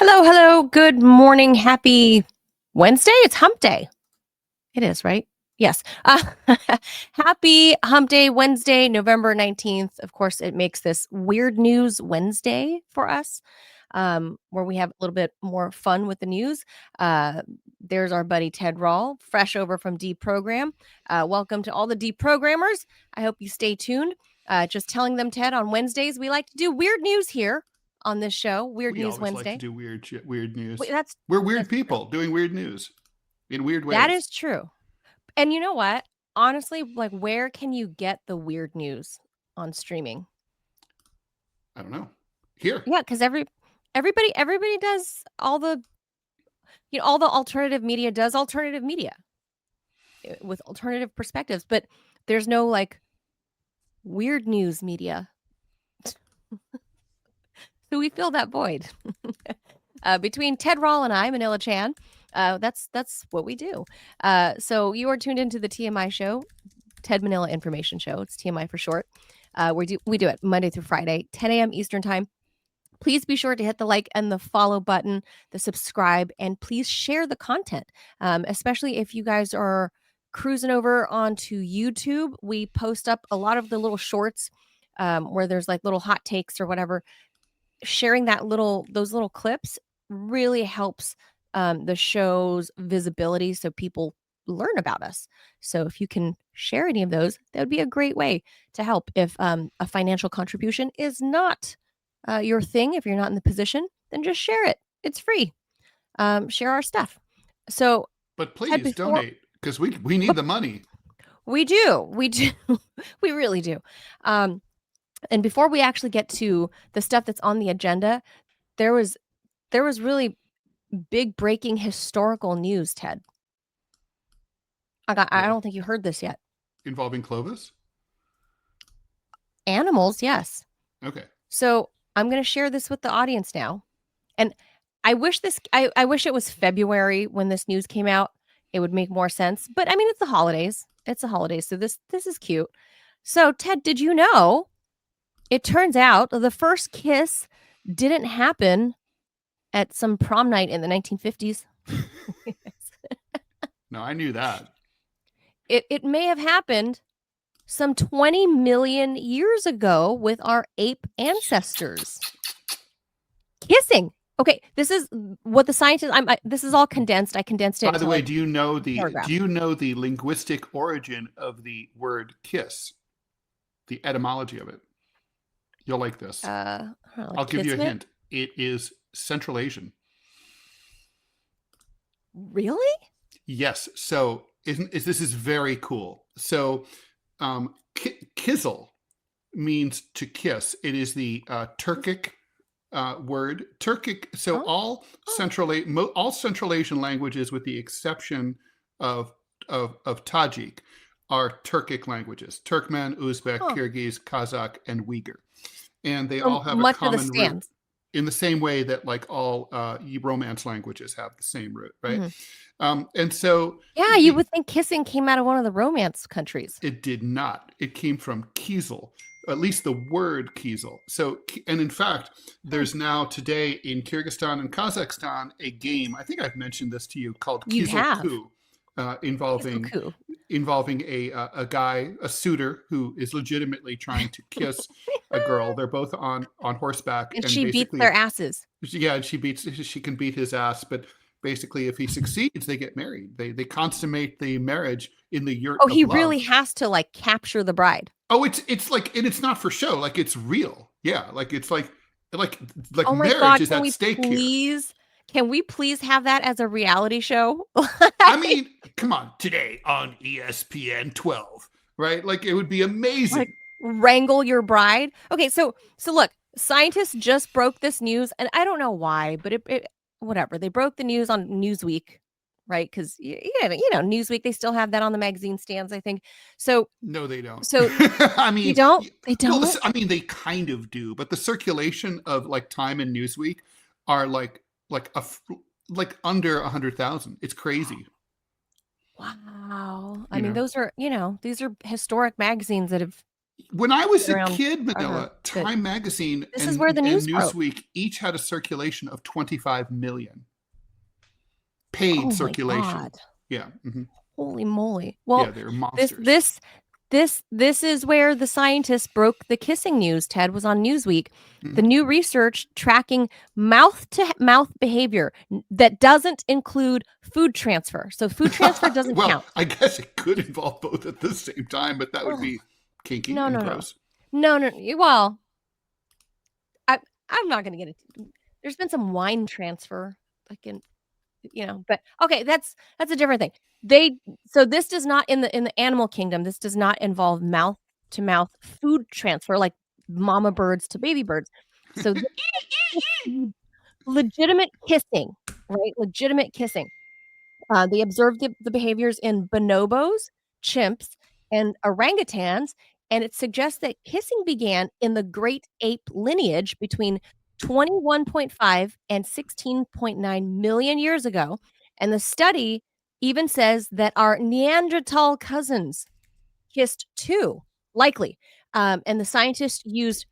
Hello, hello. Good morning. Happy Wednesday. It's hump day. It is, right? Yes. Happy hump day Wednesday, November 19th. Of course, it makes this Weird News Wednesday for us, where we have a little bit more fun with the news. There's our buddy Ted Rall, fresh over from Deprogram. Welcome to all the Deprogrammers. I hope you stay tuned. Just telling them, Ted, on Wednesdays, we like to do weird news here on this show, Weird We News always like to Wednesday. do weird news. Wait, We're weird that's people doing weird news in weird ways. That is true. And you know what? Honestly, like, where can you get the weird news on streaming? I don't know. Here. Yeah, because everybody does all the alternative media does alternative media with alternative perspectives, but there's no like weird news media. So we fill that void. Between Ted Rall and I, Manila Chan, that's what we do. So you are tuned into the TMI Show, Ted Manila Information Show. It's TMI for short. We do it Monday through Friday, 10 a.m. Eastern Time. Please be sure to hit the like and the follow button, the subscribe, and please share the content, especially if you guys are cruising over onto YouTube. We post up a lot of the little shorts where there's like little hot takes or whatever. Sharing those little clips really helps the show's visibility so people learn about us. So if you can share any of those, that would be a great way to help. If a financial contribution is not your thing, if you're not in the position, then just share it. It's free. Share our stuff. So, but please donate because we need the money. We do. We really do. And before we actually get to the stuff that's on the agenda, there was really big breaking historical news, Ted. I don't think you heard this yet. Involving Clovis? Animals, yes. Okay. So I'm going to share this with the audience now. And I wish I wish it was February when this news came out. It would make more sense. But I mean, it's the holidays. It's the holidays. So this is cute. So Ted, did you know it turns out the first kiss didn't happen at some prom night in the 1950s? No, I knew that. It may have happened some 20 million years ago with our ape ancestors. Kissing. Okay, this is what the scientists. This is all condensed. I condensed it. By the way, do you know the linguistic origin of the word kiss? The etymology of it. You'll like this. I'll give you a hint. It is Central Asian. Really? Yes. So this is very cool. So kizzle means to kiss. It is the Turkic word. Turkic. So all Central Asian languages, with the exception of Tajik, are Turkic languages: Turkmen, Uzbek, Kyrgyz, Kazakh, and Uyghur. And they all have a common root in the same way that like all Romance languages have the same root, right? Mm-hmm. And so... Yeah, you would think kissing came out of one of the Romance countries. It did not. It came from Kizel, at least the word Kizel. So, and in fact, there's now today in Kyrgyzstan and Kazakhstan a game, I think I've mentioned this to you, called Kizel Ku. Involving a guy, a suitor who is legitimately trying to kiss a girl. They're both on horseback, and she beats their asses. Yeah, she can beat his ass, but basically, if he succeeds, they get married. They consummate the marriage in the yurt. Oh, he really has to like capture the bride. Oh, it's like, and it's not for show. Like, it's real. Yeah, like it's like oh marriage God, is at stake here. Can we please have that as a reality show? I mean, come on, today on ESPN 12, right? Like, it would be amazing. Like, wrangle your bride. Okay, so look, scientists just broke this news, and I don't know why, but it whatever. They broke the news on Newsweek, right? Because Newsweek, they still have that on the magazine stands, I think. So no, they don't. So I mean, they don't. They don't. Well, I mean, they kind of do, but the circulation of like Time and Newsweek are like under 100,000. It's crazy. Wow. I mean, those are, these are historic magazines that have When I was a around kid, our Manila, the Time Magazine this is and where the news broke. Newsweek each had a circulation of 25 million. Paid Oh my circulation. god. Yeah. Holy moly. Yeah, Well, they were this monsters. this this is where the scientists broke the kissing news. Ted was on Newsweek. The Mhm. new research tracking mouth to mouth behavior that doesn't include food transfer. So food transfer doesn't Well, count. I guess it could involve both at the same time, but that would Ugh. be kinky No, and no, no. gross. No, no. Well, I'm not going to get it. There's been some wine transfer, like in, but okay, that's a different thing. So this does not in the animal kingdom. This does not involve mouth to mouth food transfer like mama birds to baby birds. So this is legitimate kissing, right? Legitimate kissing. They observed the behaviors in bonobos, chimps, and orangutans, and it suggests that kissing began in the great ape lineage between 21.5 and 16.9 million years ago. And the study even says that our Neanderthal cousins kissed too, likely. And the scientists used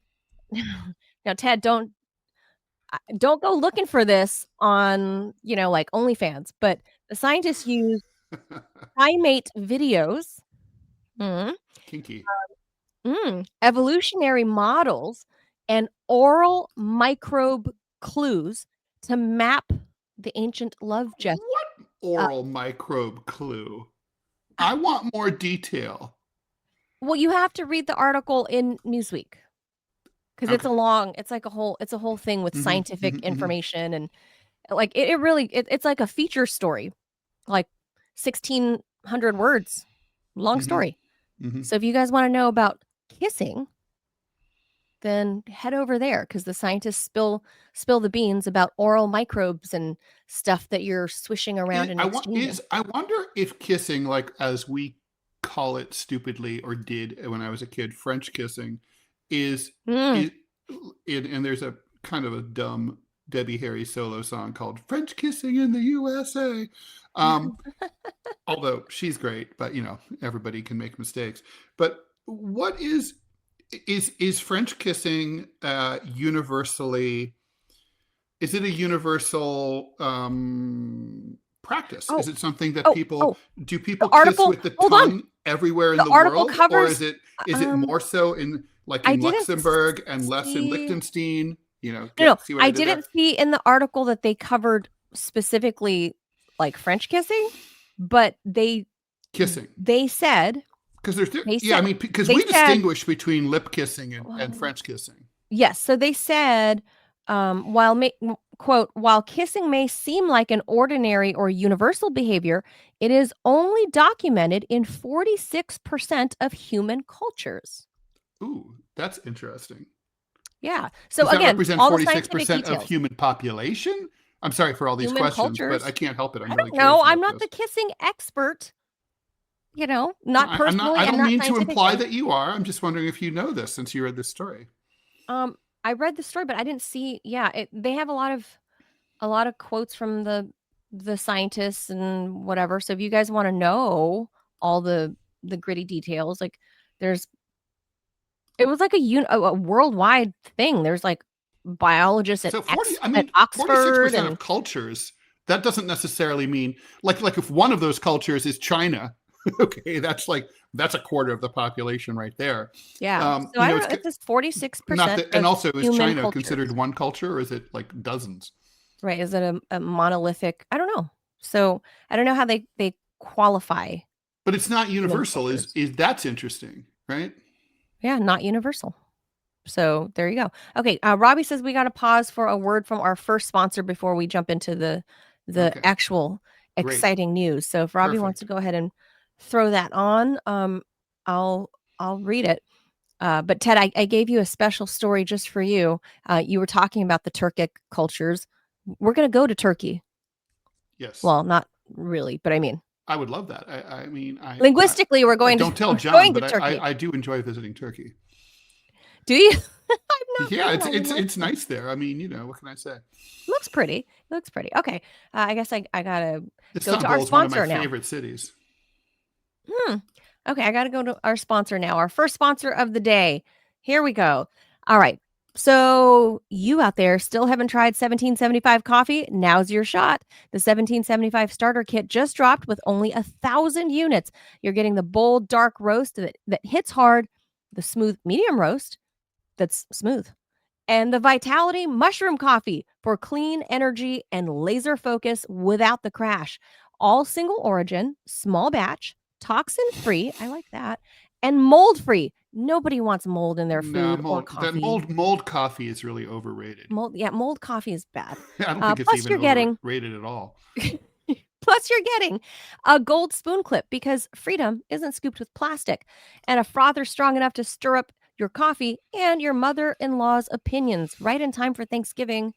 now, Ted, don't go looking for this on, like OnlyFans, but the scientists used primate videos, mm, Kinky. evolutionary models, and oral microbe clues to map the ancient love gesture. What Uh, oral microbe clue? I want more detail. well, you have to read the article in Newsweek because Okay. it's a whole thing with scientific Mhm. information and like it really it's like a feature story, like 1,600 words, long Mhm. story. Mhm. So if you guys want to know about kissing, then head over there because the scientists spill the beans about oral microbes and stuff that you're swishing around and exchanging. I wonder if kissing, like as we call it stupidly or did when I was a kid, French kissing, is Mm. is and there's a kind of a dumb Debbie Harry solo song called French Kissing in the USA. Um, although she's great, but everybody can make mistakes. But what is French kissing universally? Is it a universal practice? Oh, Is it something that oh, oh, do the people kiss article. with the Hold on. tongue everywhere in The the article world, or covers. is it Um, more so in like I in didn't Luxembourg and less in see. Liechtenstein? No, no, See what I I did there? didn't see in the article that they covered specifically like French kissing, but Kissing, they said because they yeah, I said mean, because they we said distinguish between lip kissing and French kissing. yes. So they said, quote, while kissing may seem like an ordinary or universal behavior, it is only documented in 46% of human cultures. Ooh, that's interesting. Yeah. So Does that again, represent all the scientific 46% of details, human population? I'm sorry for all these human questions, but I cultures. can't help it. I I'm really don't know. curious I'm about not the this. kissing expert, not I'm not. personally I and don't not mean to imply scientifically. that you are. I'm just wondering if you know this since you read this story. Um, I read the story, but I didn't see. Yeah, they have a lot of quotes from the scientists and whatever. So if you guys want to know all the gritty details, like there's it was like a worldwide thing. There's like biologists So 40. I at mean, Oxford 46% and of cultures. That doesn't necessarily mean like if one of those cultures is China. Okay, that's a quarter of the population right there. yeah. So I don't It's know. It says not 46% that. And of also, is human China considered cultures. one culture, or is it like dozens? Right? Is it a monolithic? I don't know. So I don't know how they qualify But it's not human universal. cultures. Is that's interesting, right? Yeah, not universal. So there you go. Okay, Robbie says we got to pause for a word from our first sponsor before we jump into the Okay, actual great, exciting news. So if Robbie wants to perfect. go ahead and throw that on, I'll read it. But Ted, I gave you a special story just for you. You were talking about the Turkic cultures. We're going to go to Turkey. Yes, Well, not really, but I mean, I would love that. I mean, linguistically, we're going to don't tell we're John, going to but Turkey. I do enjoy visiting Turkey. Do you? I've not Yeah, been. I would love it's to. nice there. I mean, what can I say? Looks pretty. It looks pretty. Okay. I guess I gotta go to our Istanbul is one of my sponsor now. favorite cities. Hmm. Okay, I got to go to our sponsor now. Our first sponsor of the day. Here we go. All right. So, you out there still haven't tried 1775 coffee? Now's your shot. The 1775 starter kit just dropped with only 1,000 units. You're getting the bold, dark roast that hits hard, the smooth, medium roast that's smooth, and the Vitality Mushroom Coffee for clean energy and laser focus without the crash. All single origin, small batch, toxin free. I like that. And mold free. Nobody wants mold in their No, food or mold. That coffee. mold coffee is really overrated. Mold coffee is bad. I don't think it's Plus, even you're getting overrated at all. Plus, you're getting a gold spoon clip because freedom isn't scooped with plastic, and a frother strong enough to stir up your coffee and your mother-in-law's opinions right in time for Thanksgiving.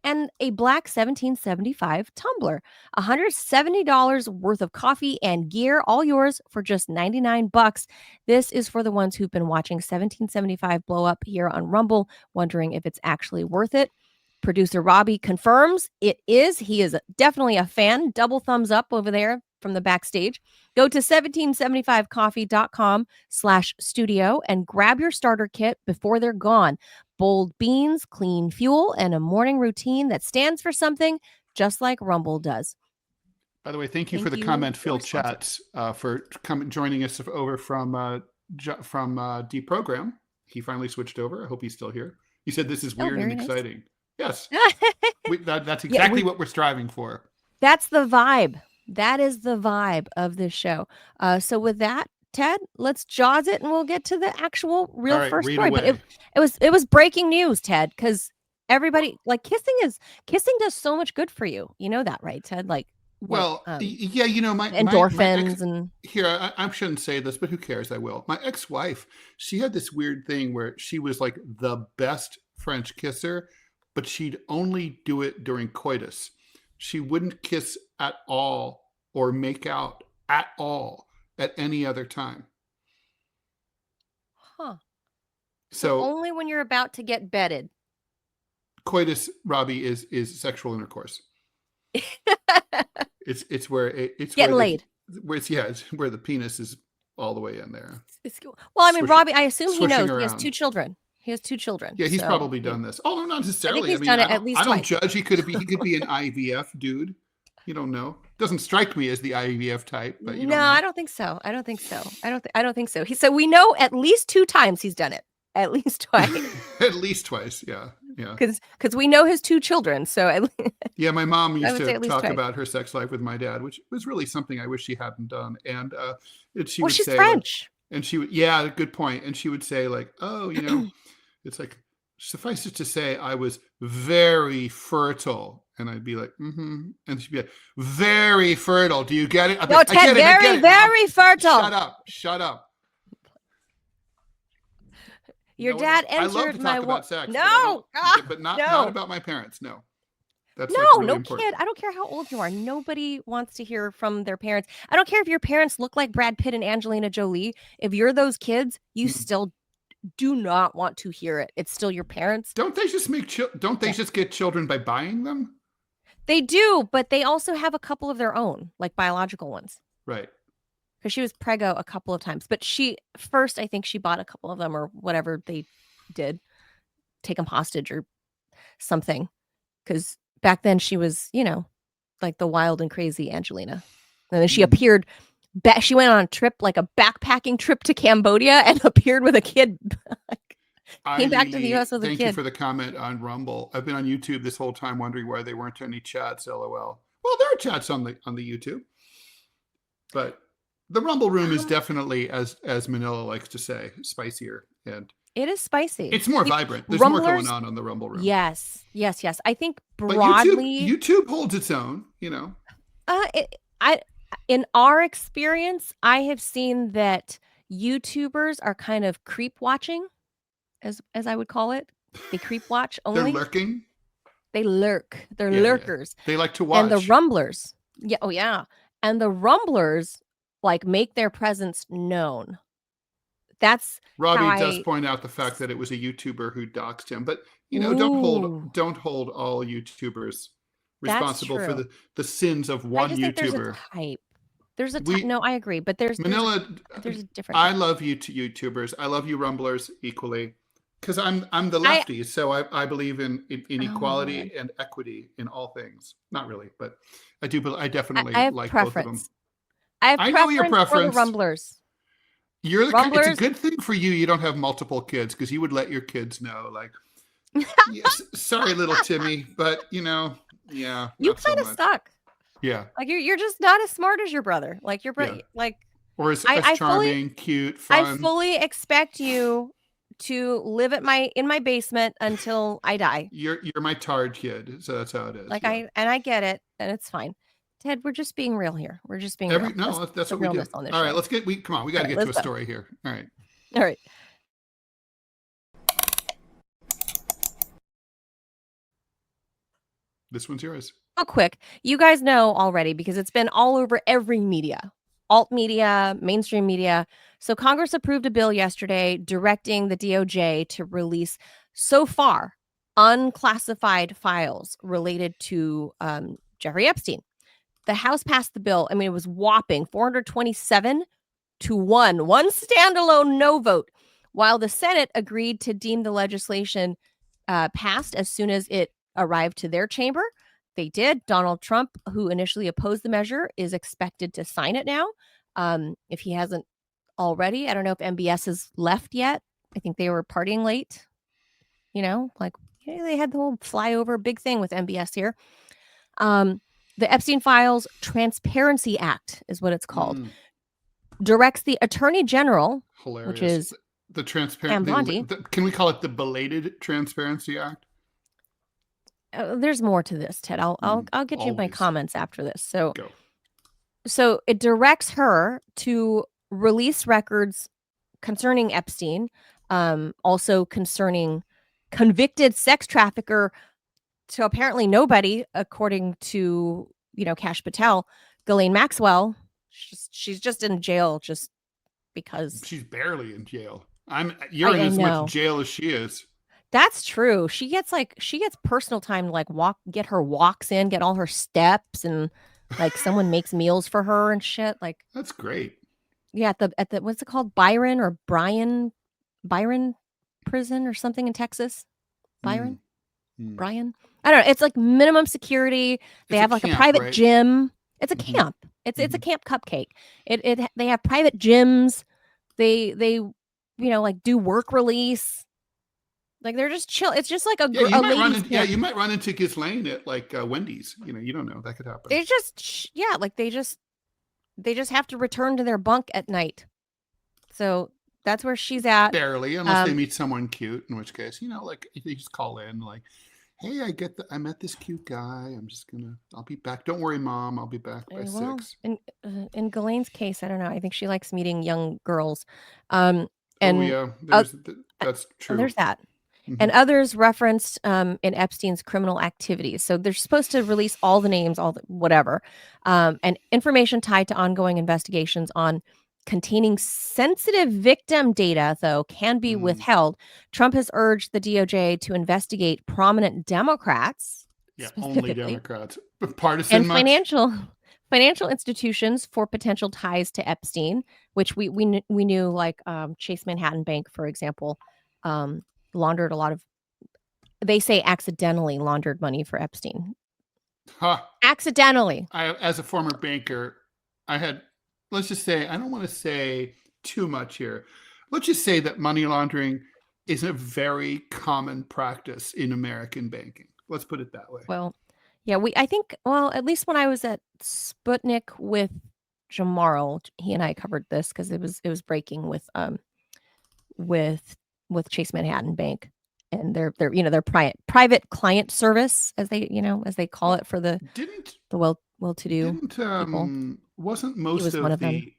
And a black 1775 tumbler. $170 worth of coffee and gear, all yours for just 99 bucks. This is for the ones who've been watching 1775 blow up here on Rumble, wondering if it's actually worth it. Producer Robbie confirms it is. He is definitely a fan. Double thumbs up over there from the backstage. Go to 1775coffee.com/studio and grab your starter kit before they're gone. Bold beans, clean fuel, and a morning routine that stands for something just like Rumble does. By the way, thank you for the comment-filled chats for joining us over from Deprogram. He finally switched over. I hope he's still here. He said this is weird and exciting. Yes, that's exactly what we're striving for. That's the vibe. That is the vibe of this show. So with that, Ted, let's jaws it and we'll get to the actual real first story. But it was breaking news, Ted, because everybody like kissing does so much good for you. You know that, right, Ted? Like, yeah, you know, my endorphins and here I shouldn't say this, but who cares? I will. My ex-wife, she had this weird thing where she was like the best French kisser, but she'd only do it during coitus. She wouldn't kiss at all or make out at all at any other time. Huh. So only when you're about to get bedded. Coitus, Robbie, is sexual intercourse. it's where it's getting laid. It's where the penis is all the way in there. Well, I mean, Robbie, I assume he knows. He has 2 children. He has 2 children. Yeah, he's probably done this. Oh, no, not necessarily. I think he's done it at least twice. I don't judge. He could be an IVF dude. You don't know. Doesn't strike me as the IVF type, but you don't know. I don't think so. I don't think so. So we know at least 2 times he's done it. At least twice. At least twice, yeah. Because we know his 2 children. So yeah, my mom used to talk about her sex life with my dad, which was really something I wish she hadn't done. And she would she's say, French. And she would, yeah, good point. And she would say, like, oh, you know, it's like, suffice it to say, I was very fertile. And I'd be like, mm-hmm. And she'd be like, very fertile. Do you get it? No, Ted, very fertile. Shut up. Your dad entered I love to talk about sex. No. But not about my parents. No. That's no kid. I don't care how old you are. Nobody wants to hear from their parents. I don't care if your parents look like Brad Pitt and Angelina Jolie. If you're those kids, you still do not want to hear it. It's still your parents. Don't they just just get children by buying them? They do, but they also have a couple of their own, like biological ones. Right. Because she was preggo a couple of times. But I think she bought a couple of them or whatever they did. Take them hostage or something. Because back then she was, you know, like the wild and crazy Angelina. And then she appeared, she went on a trip, like a backpacking trip to Cambodia and appeared with a kid. Came back to the U.S. with a kid. Thank you for the comment on Rumble. I've been on YouTube this whole time wondering why there weren't any chats, LOL. Well, there are chats on the YouTube. But the Rumble room is definitely, as Manila likes to say, spicier. And it is spicy. It's more vibrant. There's more going on the Rumble room. Yes. I think broadly, YouTube holds its own. You know. In our experience, I have seen that YouTubers are kind of creep watching, as I would call it. They creep watch only. They're lurking. They lurk. They're lurkers. Yeah. They like to watch. And the Rumblers. Yeah. Oh yeah. And the Rumblers like make their presence known. That's Robbie does point out the fact that it was a YouTuber who doxed him, but you know, don't hold all YouTubers responsible for the sins of one YouTuber. There's no, I agree, but there's Manila. there's a difference. I love you to YouTubers. I love you Rumblers equally, because I'm the lefty, so I believe in equality and equity in all things. Not really, but I do. I definitely like both of them. I know your preference for the Rumblers. It's a good thing for you. You don't have multiple kids, because you would let your kids know, like, yes, sorry, little Timmy, but you kind of suck. Yeah, like you're just not as smart as your brother. Like your brother, like, or as charming, cute, fun. I fully expect you to live in my basement until I die. You're my tard kid, so that's how it is. Like, I get it, and it's fine. Ted, we're just being real here. We're just being real. No, that's what we do. All right, let's get. Come on, we got to get to a story here. All right. This one's yours. Real quick, you guys know already, because it's been all over every media, alt media, mainstream media. So Congress approved a bill yesterday directing the DOJ to release, so far, unclassified files related to Jeffrey Epstein. The House passed the bill. I mean, it was whopping 427 to 1 standalone no vote, while the Senate agreed to deem the legislation passed as soon as it arrived to their chamber. They did. Donald Trump, who initially opposed the measure, is expected to sign it now. If he hasn't already, I don't know if MBS has left yet. I think they were partying late. They had the whole flyover big thing with MBS here. The Epstein Files Transparency Act is what it's called. Directs the Attorney General, which is the transparency. Can we call it the belated Transparency Act? There's more to this, Ted. I'll get you my comments after this. So it directs her to release records concerning Epstein, also concerning convicted sex trafficker to apparently nobody, according to Kash Patel, Ghislaine Maxwell. She's just in jail just because. She's barely in jail. You're in as much jail as she is. That's true. She gets personal time to, like, get her walks in, get all her steps, and like someone makes meals for her and shit. Like, that's great. Yeah, at the what's it called? Byron prison or something in Texas. Byron? Brian? I don't know. It's like minimum security. They have like a private gym. It's a camp. It's a camp cupcake. They have private gyms. They like do work release. Like, they're just chill. It's just like a ladies' camp. You might run into Ghislaine at like Wendy's. You don't know, that could happen. They just have to return to their bunk at night. So that's where she's at. Barely, unless they meet someone cute, in which case, like, they just call in, like, hey, I met this cute guy. I'll be back. Don't worry, Mom. I'll be back by 6. In Ghislaine's case, I don't know. I think she likes meeting young girls. That's true. There's that. And others referenced in Epstein's criminal activities. So they're supposed to release all the names, whatever. And information tied to ongoing investigations on containing sensitive victim data, though, can be withheld. Trump has urged the DOJ to investigate prominent Democrats. Yeah, only Democrats. Partisan and financial institutions for potential ties to Epstein, which we knew, like Chase Manhattan Bank, for example, laundered a lot of, they say accidentally laundered money for Epstein. Accidentally. As a former banker, let's just say, I don't want to say too much here. Let's just say that money laundering is a very common practice in American banking. Let's put it that way. Well, yeah, I think, at least when I was at Sputnik with Jamarl, he and I covered this because it was breaking with Chase Manhattan Bank and their private client service, as they call it, for the well-to-do people. Wasn't most of them.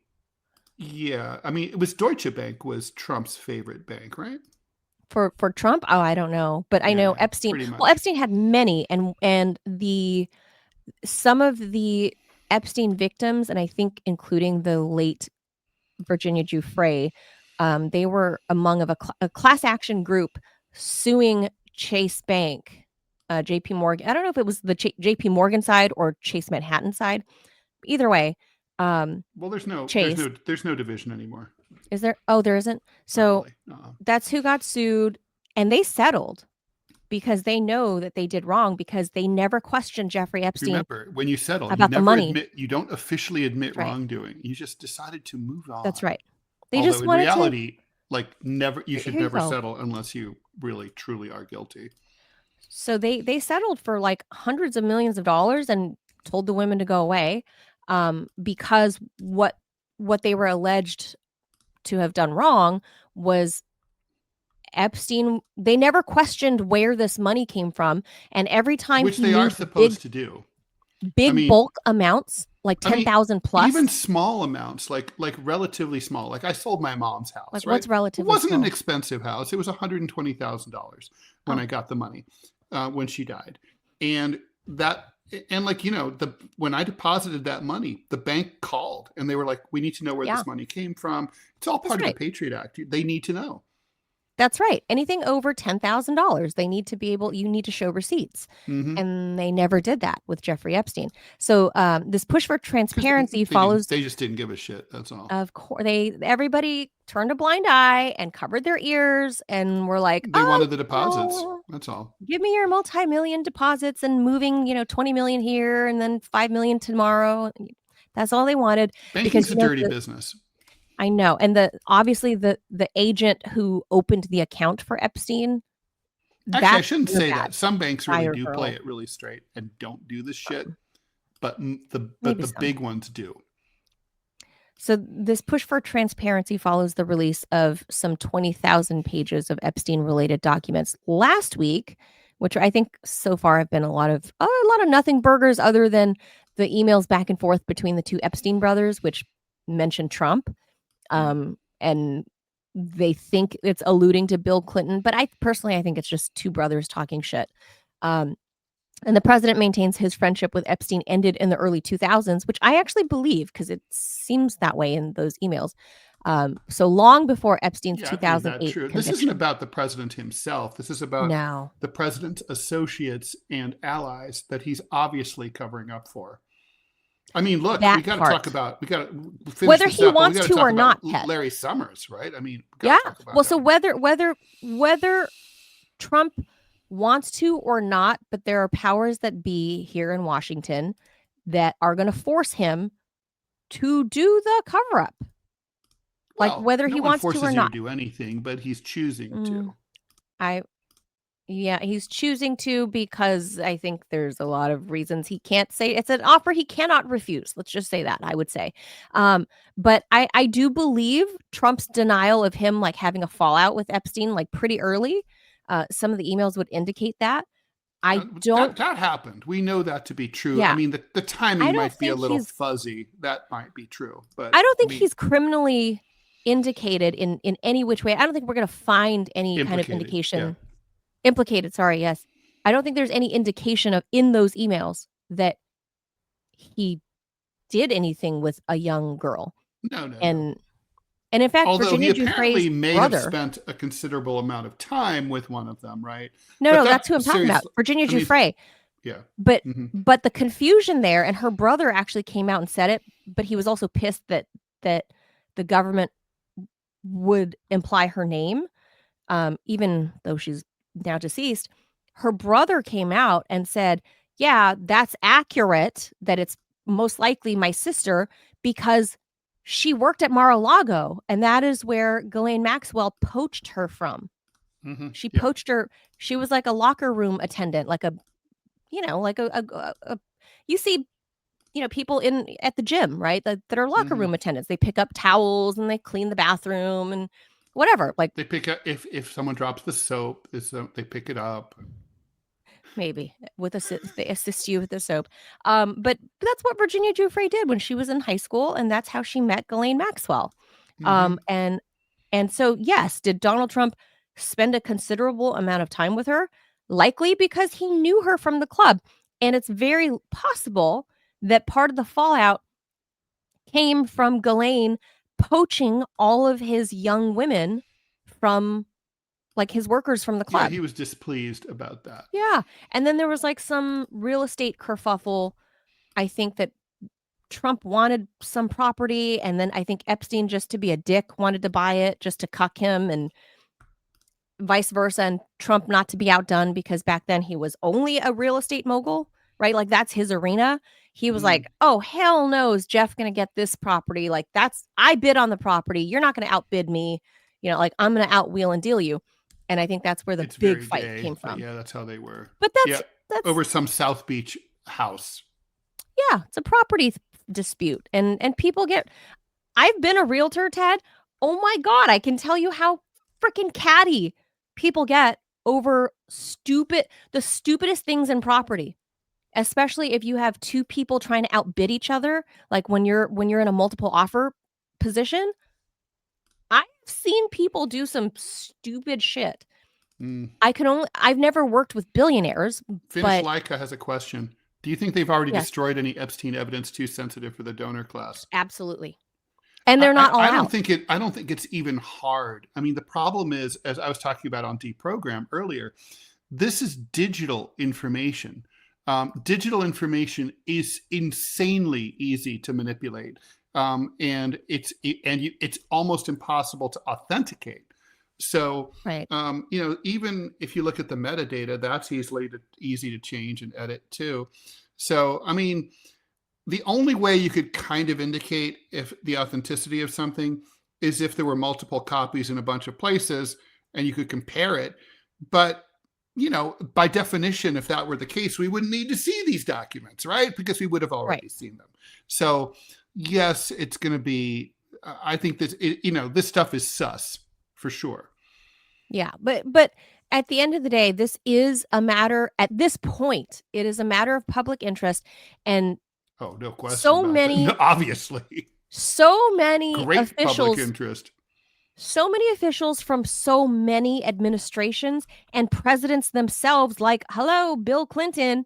Yeah, I mean, it was Deutsche Bank was Trump's favorite bank, right? For Trump? Oh, I don't know, but I know Epstein. Well, Epstein had many, and some of the Epstein victims, and I think including the late Virginia Giuffre, they were among a class action group suing Chase Bank, JP Morgan. I don't know if it was the JP Morgan side or Chase Manhattan side. Either way, Well, there's no Chase. there's no division anymore. Is there? Oh, there isn't. Not So really. that's who got sued, and they settled because they know that they did wrong because they never questioned Jeffrey Epstein Remember, when you settle, you about the never money. admit, you don't officially admit That's right. wrongdoing. You just decided to move on. That's right. They Although just in wanted reality, like you should Here you never go. settle unless you really truly are guilty. So they settled for like hundreds of millions of dollars and told the women to go away, because what they were alleged to have done wrong was Epstein. They never questioned where this money came from, and every time Which he they are moved supposed to do. I mean, bulk amounts, like I mean, 10,000 plus. even small amounts, like relatively small. Like I sold my mom's house, Like right? what's It relatively wasn't an small? expensive house. It was $120,000 when Oh. I got the money, when she died. And like, when I deposited that money, the bank called and they were like, we need to know where Yeah, this money came from. It's all that's part of the right. Patriot Act. They need to know. That's right. Anything over $10,000, they need to be able. You need to show receipts, Mm-hmm. and they never did that with Jeffrey Epstein. So this push for Because transparency follows. they just didn't give a shit. That's all. Of course, everybody turned a blind eye and covered their ears, and were like, They "Oh, wanted the deposits. That's all. give me your multi-million deposits and moving, 20 million here and then 5 million tomorrow." That's all they wanted because Banking's a dirty business. I know. And obviously the agent who opened the account for Epstein, Actually, I that's shouldn't their say bad that. Some banks really fire do girl. play it really straight and don't do this shit, but Maybe the some. big ones do. So this push for transparency follows the release of some 20,000 pages of Epstein-related documents last week, which I think so far have been a lot of nothing burgers other than the emails back and forth between the two Epstein brothers, which mention Trump. And they think it's alluding to Bill Clinton, but I think it's just two brothers talking shit. And the president maintains his friendship with Epstein ended in the early 2000s, which I actually believe because it seems that way in those emails. So long before Epstein's Yeah, I believe that 2008 true. conviction. This isn't about the president himself. This is about No. the president's associates and allies that he's obviously covering up for. I mean, look, we got to talk about whether he wants to or not. Larry Summers, right? I mean, yeah. Well, him. So whether Trump wants to or not, but there are powers that be here in Washington that are going to force him to do the cover up. Like whether he wants to or not. No one forces you to do anything, but he's choosing to. He's choosing to because I think there's a lot of reasons he can't say. It's an offer he cannot refuse. Let's just say that, I would say. But I do believe Trump's denial of him like having a fallout with Epstein like pretty early. Some of the emails would indicate that. That happened. We know that to be true. Yeah. I mean, the timing might be a little fuzzy. That might be true, but I don't think he's criminally indicated in any which way. I don't think we're going to find any kind of indication. Yeah. Implicated, sorry, yes. I don't think there's any indication of in those emails that he did anything with a young girl. No. And in fact, although Virginia he apparently may brother, have spent a considerable amount of time with one of them, right? No, that's who I'm talking about. Virginia Giuffre. Yeah. But the confusion there, and her brother actually came out and said it, but he was also pissed that the government would imply her name, even though she's now deceased. Her brother came out and said, yeah, that's accurate, that it's most likely my sister because she worked at Mar-a-Lago, and that is where Ghislaine Maxwell poached her from. She poached her. She was like a locker room attendant, like you see, people at the gym, right? That are locker room attendants. They pick up towels and they clean the bathroom and whatever. Like they pick up if someone drops the soap, they pick it up. Maybe they assist you with the soap. But that's what Virginia Giuffre did when she was in high school, and that's how she met Ghislaine Maxwell. And so yes, did Donald Trump spend a considerable amount of time with her? Likely because he knew her from the club, and it's very possible that part of the fallout came from Ghislaine poaching all of his young women from like his workers from the club. Yeah, he was displeased about that. Yeah. And then there was like some real estate kerfuffle, I think, that Trump wanted some property, and then I think Epstein, just to be a dick, wanted to buy it just to cuck him, and vice versa, and Trump not to be outdone because back then he was only a real estate mogul, right? Like that's his arena. He was like, oh, hell no, is Jeff going to get this property? Like I bid on the property. You're not going to outbid me. Like I'm going to outwheel and deal you. And I think that's where the big fight came from. Yeah, that's how they were. But that's over some South Beach house. Yeah, it's a property dispute. And people I've been a realtor, Ted. Oh my God, I can tell you how freaking catty people get over the stupidest things in property, especially if you have two people trying to outbid each other. Like when you're in a multiple offer position, I've seen people do some stupid shit. I've never worked with billionaires. Finnish Leica has a question. Do you think they've already destroyed any Epstein evidence too sensitive for the donor class? Absolutely. And they're not all I don't think it's even hard. I mean, the problem is, as I was talking about on Deprogram earlier, this is digital information. Digital information is insanely easy to manipulate, and it's almost impossible to authenticate. So, right. Even if you look at the metadata, that's easy to change and edit too. So, I mean, the only way you could kind of indicate if the authenticity of something is if there were multiple copies in a bunch of places and you could compare it. But, by definition, if that were the case, we wouldn't need to see these documents, right? Because we would have already seen them. So yes, it's going to be, I think this stuff is sus for sure. Yeah. But at the end of the day, this is a matter, at this point, it is a matter of public interest. And oh, no question. So many, obviously, so many great officials, public interest. So many officials from so many administrations and presidents themselves, like, hello, Bill Clinton,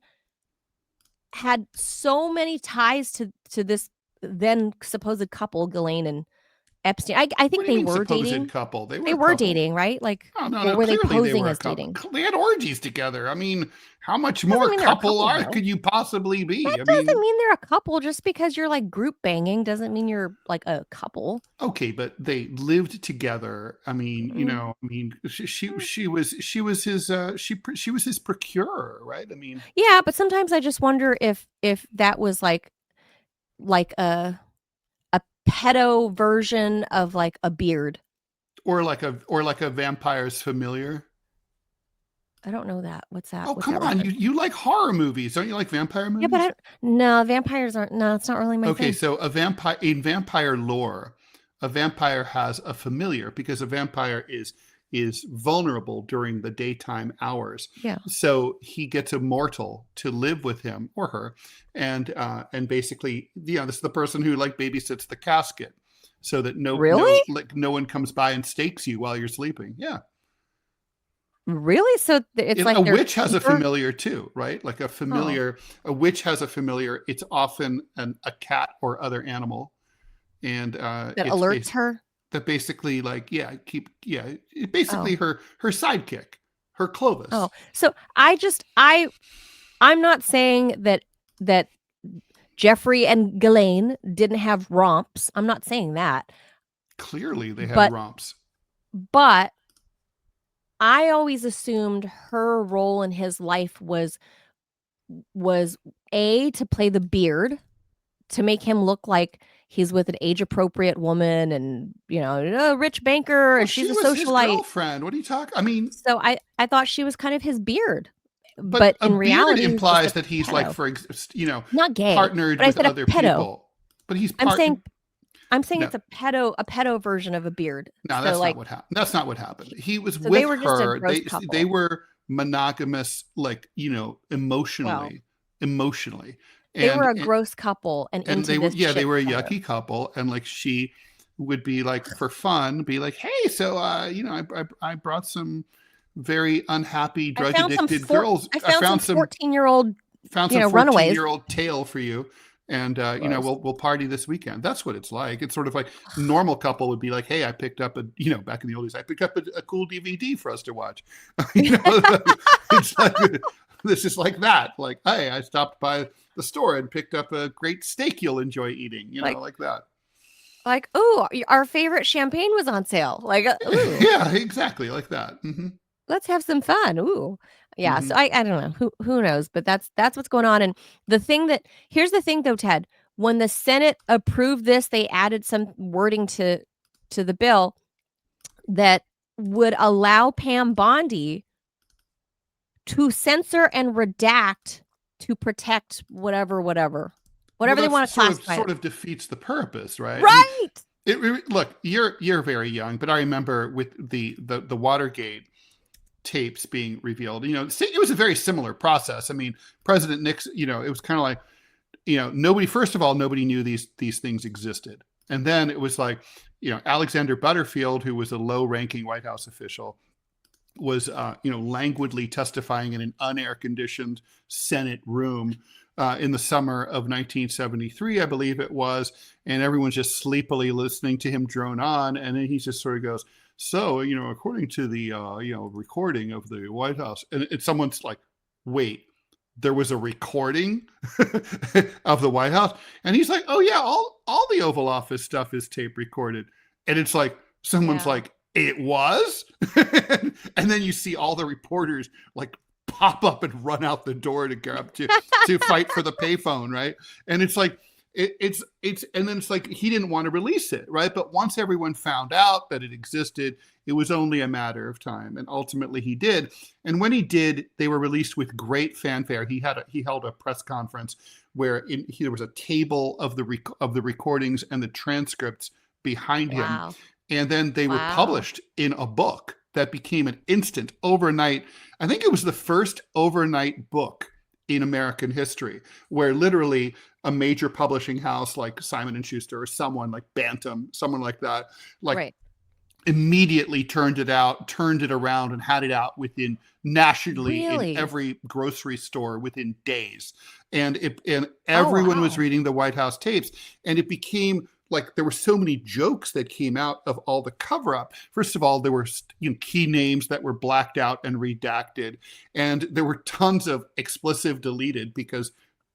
had so many ties to this then supposed couple, Ghislaine and Epstein. I think they were dating. Couple. They were dating, right? Like, no, were they posing as dating? They had orgies together. I mean, how much more couple could you possibly be? That doesn't mean they're a couple. Just because you're like group banging doesn't mean you're like a couple. Okay, but they lived together. I mean, she was his procurer, right? I mean, yeah, but sometimes I just wonder if that was like a pedo version of like a beard, or like a vampire's familiar. I don't know that. What's that? Oh, come on. You like horror movies. Don't you like vampire movies? Yeah, but no, vampires aren't. No, it's not really my thing. Okay, so in vampire lore, a vampire has a familiar because a vampire is vulnerable during the daytime hours. Yeah. So he gets a mortal to live with him or her, and basically, this is the person who like babysits the casket, so that no one comes by and stakes you while you're sleeping. Yeah. Really? So it's like a witch has a familiar too, right? Like a familiar, a witch has a familiar. It's often a cat or other animal, and that alerts her. That basically, her sidekick, her Clovis. Oh, so I'm not saying that Jeffrey and Ghislaine didn't have romps. I'm not saying that. Clearly, they had romps. But I always assumed her role in his life was to play the beard, to make him look like he's with an age-appropriate woman, and a rich banker, and she's a socialite. His girlfriend. What are you talking? I mean, so I thought she was kind of his beard, but in reality, beard implies that he's like not gay, partnered with other people. But he's. I'm saying it's a pedo version of a beard. No, that's not what happened. That's not what happened. He was with her. They were monogamous, emotionally. They were a gross couple, and they were they were a yucky couple, and like she would be like for fun, be like, hey, so I brought some very unhappy drug addicted girls. I found some 14-year-old runaways. 14-year-old tale for you. And we'll party this weekend. That's what it's like. It's sort of like normal couple would be like, hey, I picked up back in the old days, I picked up a cool DVD for us to watch. It's like This is like that. Like, hey, I stopped by the store and picked up a great steak you'll enjoy eating, like that. Like, ooh, our favorite champagne was on sale. Like, ooh. Yeah, exactly, like that. Mm-hmm. Let's have some fun. Ooh. Yeah, Mm-hmm. so I don't know. Who knows, but that's what's going on, and here's the thing though, Ted. When the Senate approved this, they added some wording to the bill that would allow Pam Bondi to censor and redact to protect whatever they want to classify. Sort of defeats the purpose, right? Right. I mean, look, you're very young, but I remember with the Watergate tapes being revealed, it was a very similar process. I mean, President Nixon, it was kind of like, nobody knew these things existed. And then it was like, Alexander Butterfield, who was a low-ranking White House official, was, languidly testifying in an unair-conditioned Senate room in the summer of 1973, I believe it was, and everyone's just sleepily listening to him drone on, and then he just sort of goes, so, according to the, recording of the White House, and someone's like, wait, there was a recording of the White House? And he's like, oh yeah, all the Oval Office stuff is tape recorded. And it's like, someone's like, it was? And then you see all the reporters like pop up and run out the door to fight for the payphone, right? And it's like, it's and then it's like he didn't want to release it, right? But once everyone found out that it existed, it was only a matter of time, and ultimately he did. And when he did, they were released with great fanfare. He held a press conference where there was a table of the recordings and the transcripts behind him, and then they were published in a book that became an instant overnight. I think it was the first overnight book in American history, where literally a major publishing house like Simon & Schuster or someone like Bantam, someone like that, immediately turned it around and had it out within nationally in every grocery store within days. And everyone was reading the White House tapes, and it became like there were so many jokes that came out of all the cover up. First of all, there were key names that were blacked out and redacted. And there were tons of explicit deleted because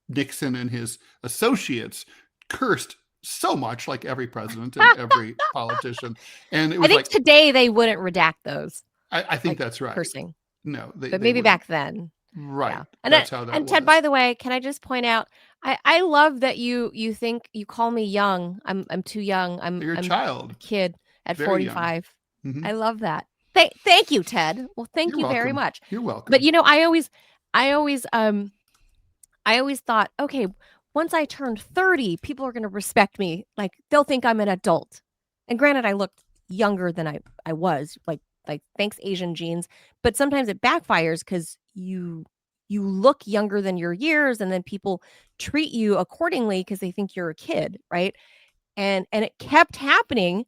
Nixon and his associates cursed so much, like every president and every politician. And it was, I think today they wouldn't redact those. I think that's right. Cursing. No, but maybe back then. Right. Yeah. And that's how that was. Ted, by the way, can I just point out, I love that you think you call me young. I'm too young. You're a child. A kid at very 45. Mm-hmm. I love that. Thank you, Ted. Well, thank you very much. You're welcome. But I always thought, okay, once I turn 30, people are going to respect me. Like they'll think I'm an adult. And granted, I looked younger than I was, like thanks Asian genes, but sometimes it backfires because you look younger than your years, and then people treat you accordingly because they think you're a kid, right? And it kept happening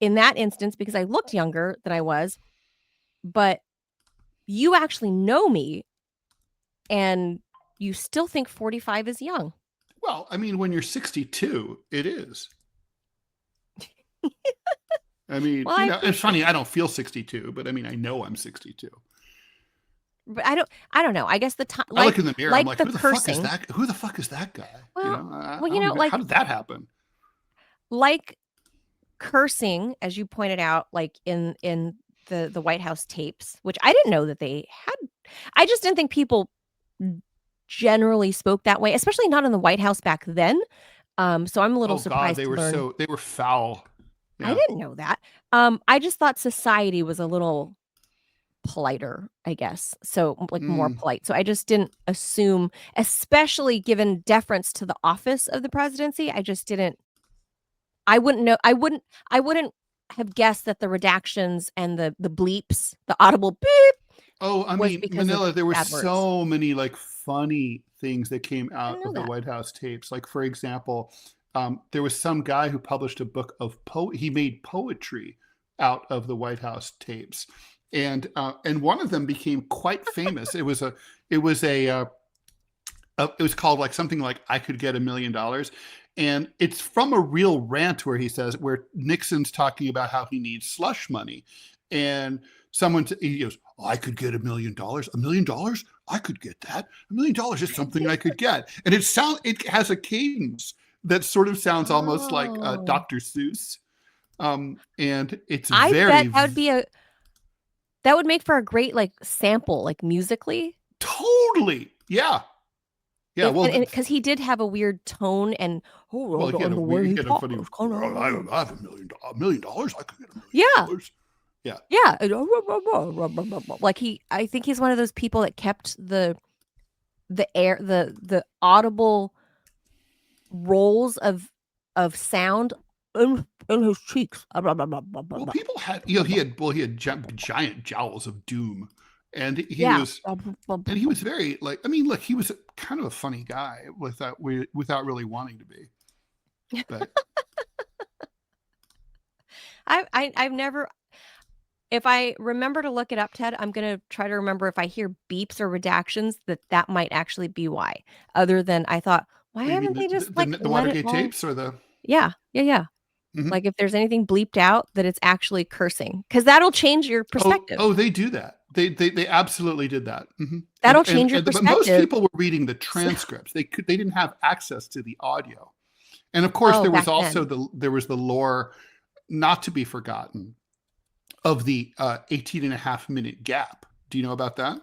in that instance because I looked younger than I was, but you actually know me and you still think 45 is young. Well, I mean, when you're 62, it is. I mean, it's funny. I don't feel 62, but I mean, I know I'm 62. But I don't know. I guess the time. I look in the mirror. I'm like, who the fuck is that? Who the fuck is that guy? Well, how did that happen? Like cursing, as you pointed out, like in the White House tapes, which I didn't know that they had. I just didn't think people generally spoke that way, especially not in the White House back then. So I'm a little surprised. God, they were foul. Yeah. I didn't know that. I just thought society was a little politer, I guess. So like more polite. So I just didn't assume, especially given deference to the office of the presidency. I wouldn't know. I wouldn't have guessed that the redactions and the bleeps, the audible beep. Oh, I mean, Manila, there were so many like funny things that came out of the White House tapes. Like, for example, there was some guy who published a book of he made poetry out of the White House tapes. And one of them became quite famous. It was called like something like I Could Get $1 Million. And it's from a real rant where he says, where Nixon's talking about how he needs slush money. And he goes, oh, I could get $1 million. $1 million? I could get that. $1 million is something I could get. And it has a cadence that sort of sounds almost like Dr. Seuss. And it's I very, bet that would make for a great like sample, like musically. totally. Yeah. Yeah. Because he did have a weird tone and he had a funny, I have $1 million. $1 million? I could get $1 million. Yeah. Like I think he's one of those people that kept the audible rolls of sound in his cheeks. Well, people had, he had giant jowls of doom, and he was very like, I mean, look, he was kind of a funny guy without really wanting to be. But I've never. If I remember to look it up, Ted, I'm going to try to remember if I hear beeps or redactions that might actually be why. Other than I thought, why haven't they just the Watergate tapes or the... Yeah. Mm-hmm. Like if there's anything bleeped out that it's actually cursing, because that'll change your perspective. Oh, they do that. They absolutely did that. Mm-hmm. That'll change your perspective. But most people were reading the transcripts. They didn't have access to the audio. And of course, there was also the lore, not to be forgotten, of the 18.5-minute gap. Do you know about that?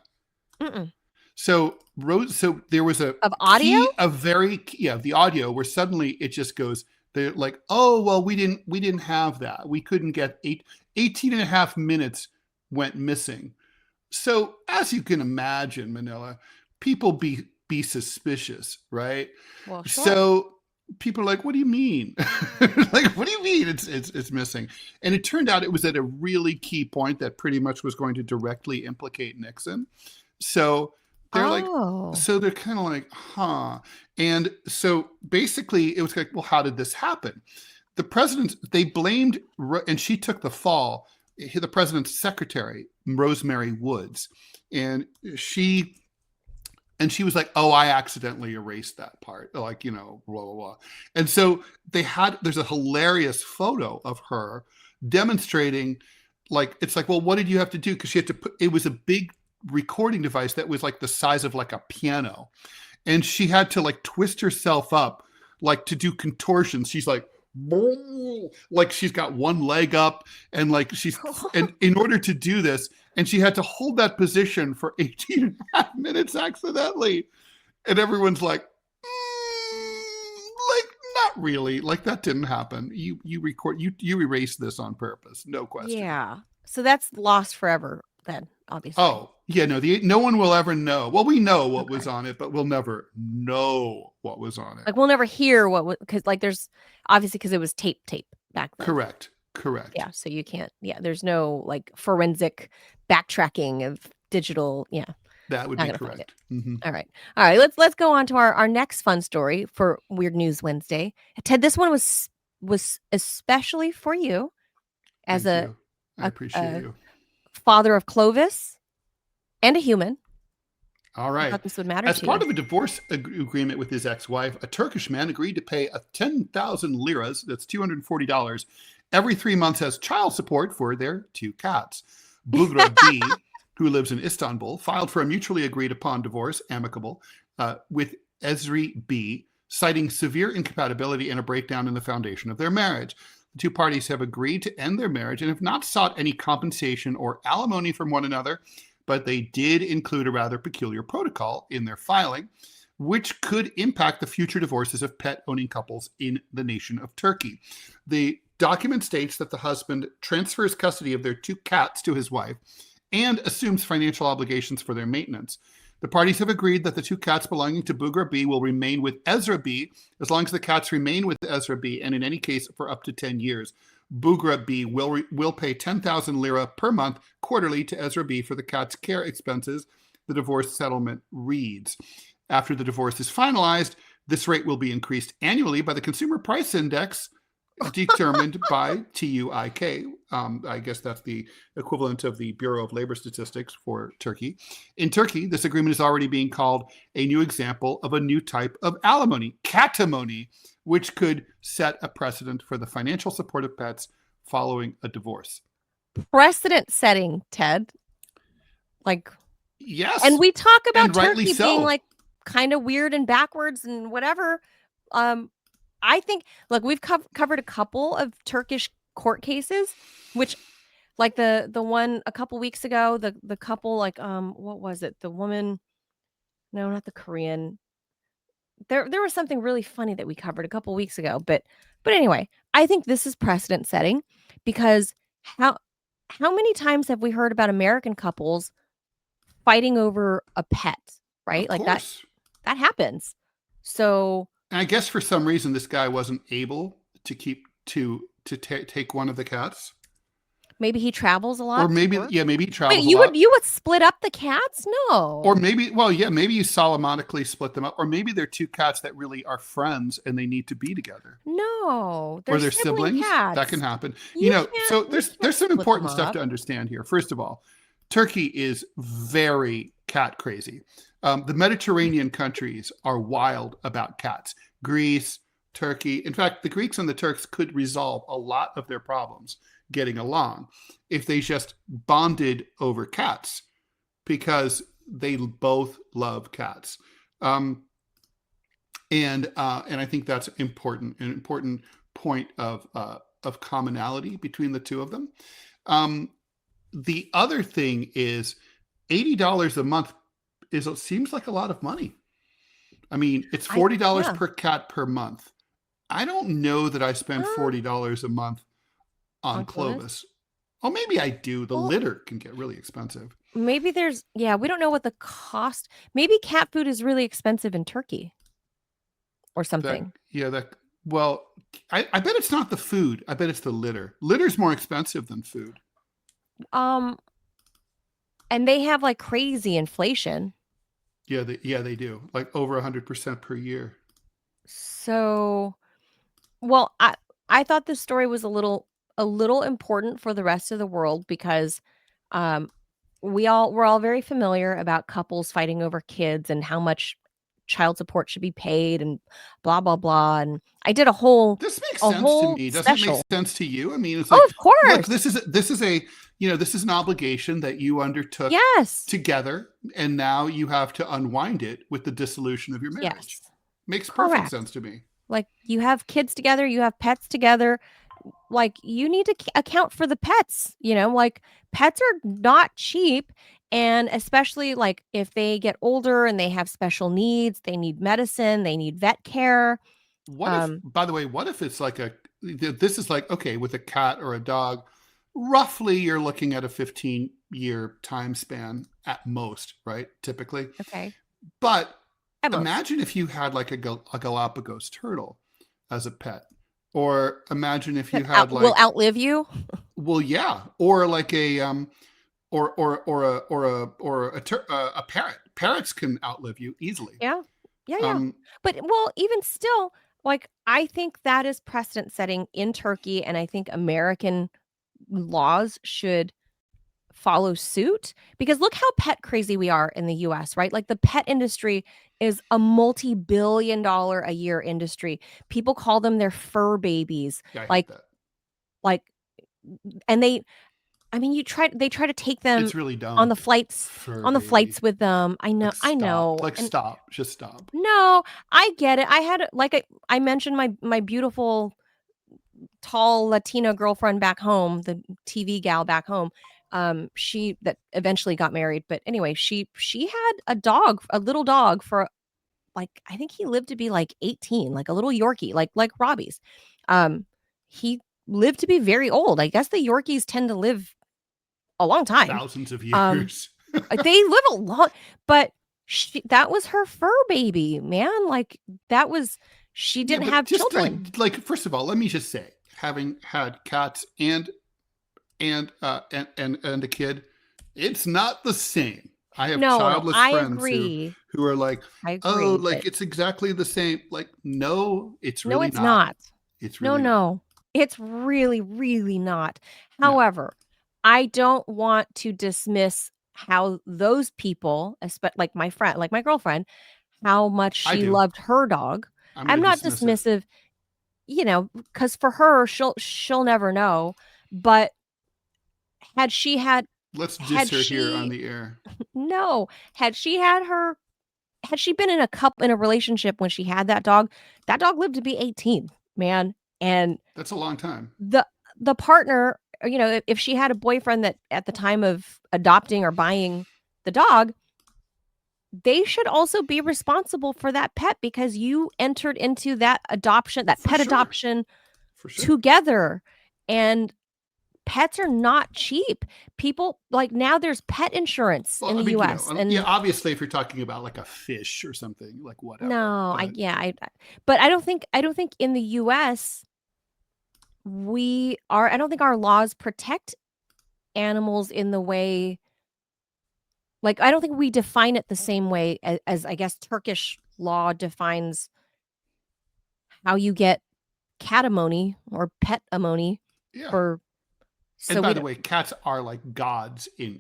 Mm-mm. So there was of audio, the audio where suddenly it just goes, they're like, oh, well, we didn't have that. We couldn't get 18.5 minutes went missing. So as you can imagine, Manila, people be suspicious, right? Well, sure. So people are like, what do you mean? Like, what do you mean it's missing? And it turned out it was at a really key point that pretty much was going to directly implicate Nixon. So they're they're kind of like, huh. And so basically it was like, well, how did this happen? The president, they blamed, and she took the fall, the president's secretary, Rosemary Woods. And she was like, oh, I accidentally erased that part. Like, blah, blah, blah. And so there's a hilarious photo of her demonstrating, like, it's like, well, what did you have to do? Because she had to it was a big recording device that was like the size of like a piano. And she had to like twist herself up, like to do contortions. She's like she's got one leg up and like and in order to do this, and she had to hold that position for 18.5 minutes accidentally. And everyone's like, like, not really. Like, that didn't happen. You erased this on purpose. No question. Yeah. So that's lost forever then, obviously. Oh, yeah. No one will ever know. Well, we know what was on it, but we'll never know what was on it. Like, we'll never hear what was, because like there's obviously, because it was tape back then. Correct. Yeah. So you can't, there's no like forensic backtracking of digital. Yeah. That would be correct. Mm-hmm. All right. Let's go on to our next fun story for Weird News Wednesday. Ted, this one was especially for you as I appreciate you. Father of Clovis and a human. All right. I thought this would matter As part of a divorce agreement with his ex-wife, a Turkish man agreed to pay 10,000 liras, that's $240, every 3 months as child support for their 2 cats. Bugra B, who lives in Istanbul, filed for a mutually agreed upon divorce, amicable, with Esri B, citing severe incompatibility and a breakdown in the foundation of their marriage. The 2 parties have agreed to end their marriage and have not sought any compensation or alimony from one another, but they did include a rather peculiar protocol in their filing, which could impact the future divorces of pet-owning couples in the nation of Turkey. The document states that the husband transfers custody of their 2 cats to his wife and assumes financial obligations for their maintenance. The parties have agreed that the 2 cats belonging to Bugra B will remain with Ezra B as long as the cats remain with Ezra B, and in any case for up to 10 years. Bugra B will pay 10,000 lira per month quarterly to Ezra B for the cat's care expenses, the divorce settlement reads. After the divorce is finalized, this rate will be increased annually by the Consumer Price Index determined by TUIK. I guess that's the equivalent of the Bureau of Labor Statistics for Turkey. In Turkey, this agreement is already being called a new example of a new type of alimony, catamony, which could set a precedent for the financial support of pets following a divorce. precedent setting, Ted. Like, Yes. and we talk about and rightly Turkey so. being like kind of weird and backwards and whatever. I think, look, we've covered a couple of Turkish court cases, which, like the one a couple weeks ago, the couple, like, what was it? The woman, no, not the Korean. There was something really funny that we covered a couple weeks ago, but anyway, I think this is precedent setting because how many times have we heard about American couples fighting over a pet, right? Of Like course. that happens. So, And I guess for some reason this guy wasn't able to take one of the cats. maybe he travels a lot. Or maybe maybe he travels Wait, a lot. you would split up the cats? No. Or maybe maybe you solomonically split them up. Or maybe they're two cats that really are friends and they need to be together. No, Or they're siblings. cats. That can happen. So there's some important stuff to understand here. First of all, Turkey is very cat crazy. The Mediterranean countries are wild about cats. Greece, Turkey. In fact, the Greeks and the Turks could resolve a lot of their problems getting along if they just bonded over cats, because they both love cats. And I think that's an important point of commonality between the two of them. The other thing is $80 a month seems like a lot of money. I mean, it's $40 per cat per month. I don't know that I spend $40 a month on Clovis. Oh, maybe I do. The litter can get really expensive. Maybe we don't know what the cost. Maybe cat food is really expensive in Turkey or something. I bet it's not the food. I bet it's the litter. Litter's more expensive than food. And they have like crazy inflation. Yeah, they do. Like over 100% per year. So, well, I thought this story was a little important for the rest of the world because we're all very familiar about couples fighting over kids and how much child support should be paid and blah blah blah. And I did a whole This makes sense to me. Doesn't it make sense to you? I mean, it's like, of course. Look, this is an obligation that you undertook together, and now you have to unwind it with the dissolution of your marriage. Yes. Makes perfect sense to me. Like, you have kids together, you have pets together. Like, you need to account for the pets, like pets are not cheap. And especially like if they get older and they have special needs, they need medicine, they need vet care. By the way, what if it's like this is like, okay, with a cat or a dog, roughly you're looking at a 15-year time span at most, right? Typically. Okay. But imagine if you had like a Galapagos turtle as a pet. Or imagine if you had will outlive you. Well, yeah, or like a parrot. Parrots can outlive you easily. Yeah. But even still, like, I think that is precedent setting in Turkey, and I think American laws should follow suit, because look how pet crazy we are in the US, right? Like, the pet industry is a multi-billion-dollar a year industry. People call them their fur babies. Yeah, I hate that. Like, and they try to take them it's really dumb. on the flights with them. I know. Just stop. No, I get it. I had, like, I mentioned my beautiful tall Latina girlfriend back home, the TV gal back home. She that eventually got married, but anyway, she had a little dog for, like, I think he lived to be like 18, like a little Yorkie, like Robbie's. He lived to be very old. I guess the Yorkies tend to live a long time. Thousands of years. They live a long, but that was her fur baby, man. Like, she didn't have children. Like, first of all, let me just say, having had cats and a kid, it's not the same. I have childless friends who are like, it's exactly the same. Like, no, it's really no, it's not. It's really no. It's really, really not. However, I don't want to dismiss how those people, like my friend, like my girlfriend, how much she loved her dog. I'm not dismissive, because for her, she'll never know. But had she had Let's had diss her here on she the air. no, had she been in a relationship when she had that dog lived to be 18, man. And That's a long time. the partner, if she had a boyfriend that at the time of adopting or buying the dog, they should also be responsible for that pet because you entered into that adoption, that For pet sure. adoption For sure. together. And pets are not cheap. People like now there's pet insurance in the US. And yeah, obviously if you're talking about like a fish or something, like whatever. no, but but I don't think in the US I don't think our laws protect animals in the way, like, I don't think we define it the same way as I guess Turkish law defines how you get catamony or pet amony yeah. for. And by the way, cats are like gods in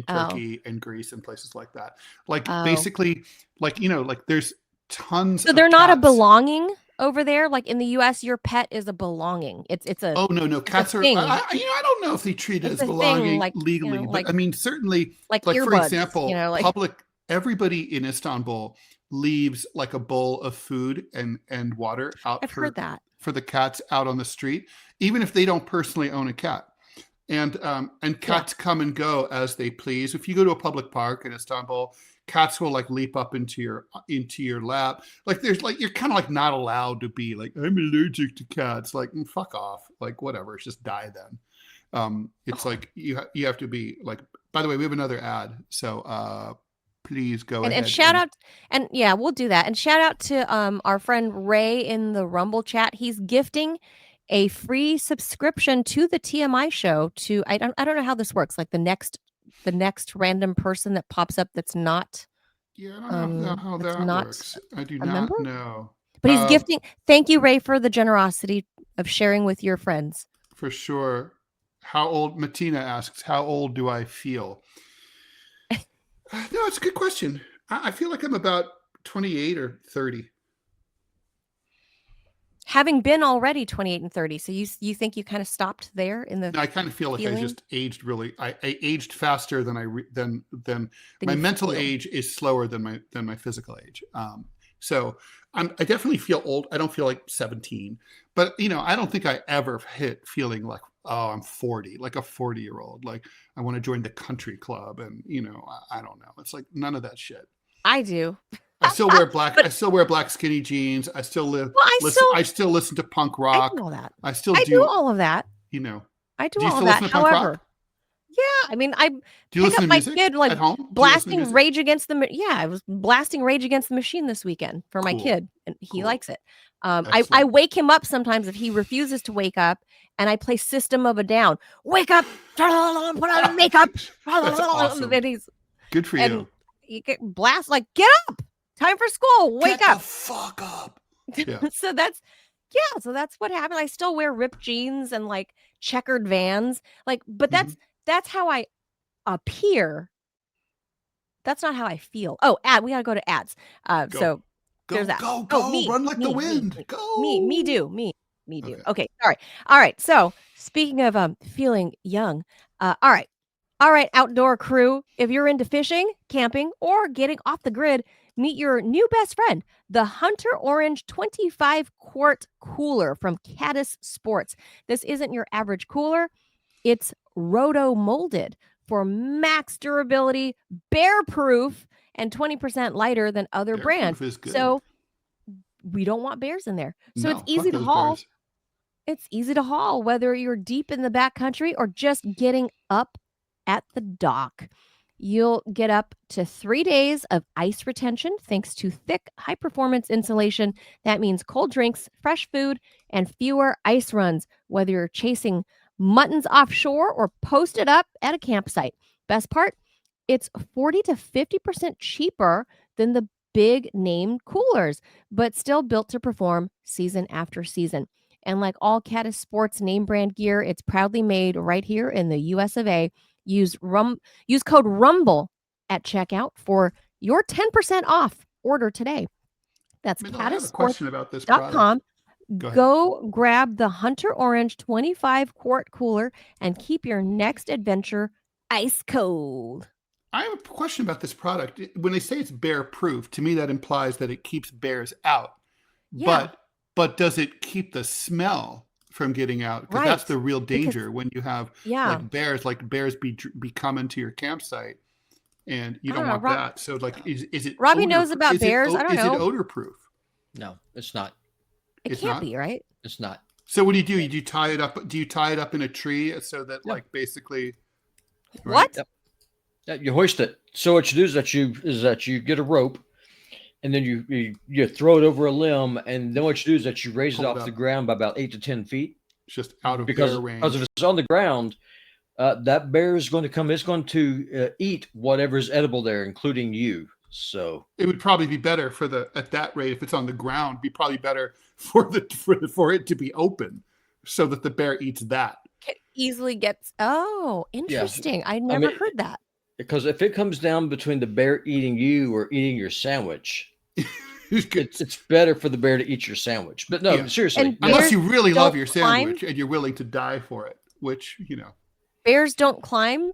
Turkey and Greece and places like that. Like basically, like like there's tons. So of they're not a cats. belonging over there. Like in the U.S., your pet is a belonging. It's a. Oh no, cats are. I don't know if they treat it as belonging legally, but I mean certainly like earbuds, for example, everybody in Istanbul leaves like a bowl of food and water out. I've heard that. For the cats out on the street, even if they don't personally own a cat. And cats come and go as they please. If you go to a public park in Istanbul, cats will like leap up into your lap. Like there's like you're kind of like not allowed to be like, I'm allergic to cats. Like fuck off. Like whatever. It's just die then. It's like you have to be like. By the way, we have another ad, so please go ahead. And shout out, and yeah, we'll do that. And shout out to our friend Ray in the Rumble chat. He's gifting a free subscription to the TMI show to I don't know how this works. Like the next random person that pops up that's not. Yeah, I don't know how that works. I do not know. But he's gifting. Thank you, Ray, for the generosity of sharing with your friends. For sure. How old? Matina asks, how old do I feel? No, it's a good question. I feel like I'm about 28 or 30. Having been already 28 and 30, so you think you kind of stopped there in the. No, I kind of feel like I just aged really. I aged faster than my mental age is slower than my physical age. So I definitely feel old. I don't feel like 17, but I don't think I ever hit feeling like, oh, I'm 40, like a 40-year-old. Like I want to join the country club, and I don't know. It's like none of that shit. I do. I still wear black. I still wear black skinny jeans. I still live. Well, I still listen to punk rock. I do all that. I still do all of that. I do all of that. However, yeah, I mean, I pick up my kid like at home? Blasting Rage Against the. Yeah, I was blasting Rage Against the Machine this weekend for my kid, and he likes it. I wake him up sometimes if he refuses to wake up, and I play System of a Down. Wake up, put on makeup. That's awesome. Good for you. You get blast like get up. Time for school. Wake up. The fuck up. Yeah. So that's what happened. I still wear ripped jeans and like checkered Vans. Like, but that's how I appear. That's not how I feel. Oh, we gotta go to ads. So there's that. Go, run like the wind. Go. Me do. Okay. Okay. All right. So speaking of feeling young, all right, outdoor crew. If you're into fishing, camping, or getting off the grid, meet your new best friend, the Hunter Orange 25-quart cooler from Caddis Sports. This isn't your average cooler. It's roto-molded for max durability, bear-proof, and 20% lighter than other brands. So we don't want bears in there. So it's easy to haul. Bears. It's easy to haul, whether you're deep in the backcountry or just getting up at the dock. You'll get up to 3 days of ice retention thanks to thick, high-performance insulation. That means cold drinks, fresh food, and fewer ice runs, whether you're chasing muttons offshore or posted up at a campsite. Best part, it's 40 to 50% cheaper than the big name coolers, but still built to perform season after season. And like all Caddis Sports name brand gear, it's proudly made right here in the US of A. Use code RUMBLE at checkout for your 10% off order today. That's caddissports.com. Go ahead. Go grab the Hunter Orange 25-quart cooler and keep your next adventure ice cold. I have a question about this product. When they say it's bear proof, to me that implies that it keeps bears out. Yeah. But does it keep the smell from getting out? Because that's the real danger when you have like bears be coming to your campsite, and you don't want that. So like, is it? Robbie knows about bears. I don't know. Is it odor proof? No, it's not. It can't be, right? It's not. So what do? Do you tie it up? Do you tie it up in a tree so that like basically? What? Yep. Yeah, you hoist it. So what you do is that you get a rope, and then you throw it over a limb, and then what you do is that you raise it off the ground by about 8 to 10 feet. Just out of bear range. Because if it's on the ground, that bear is going to come. It's going to eat whatever is edible there, including you. So it would probably be better at that rate if it's on the ground. It'd be probably better for it to be open, so that the bear eats that. It easily gets. Oh, interesting. I never heard that. Because if it comes down between the bear eating you or eating your sandwich, it's better for the bear to eat your sandwich. But no, seriously. Unless you really love your sandwich and you're willing to die for it, which, Bears don't climb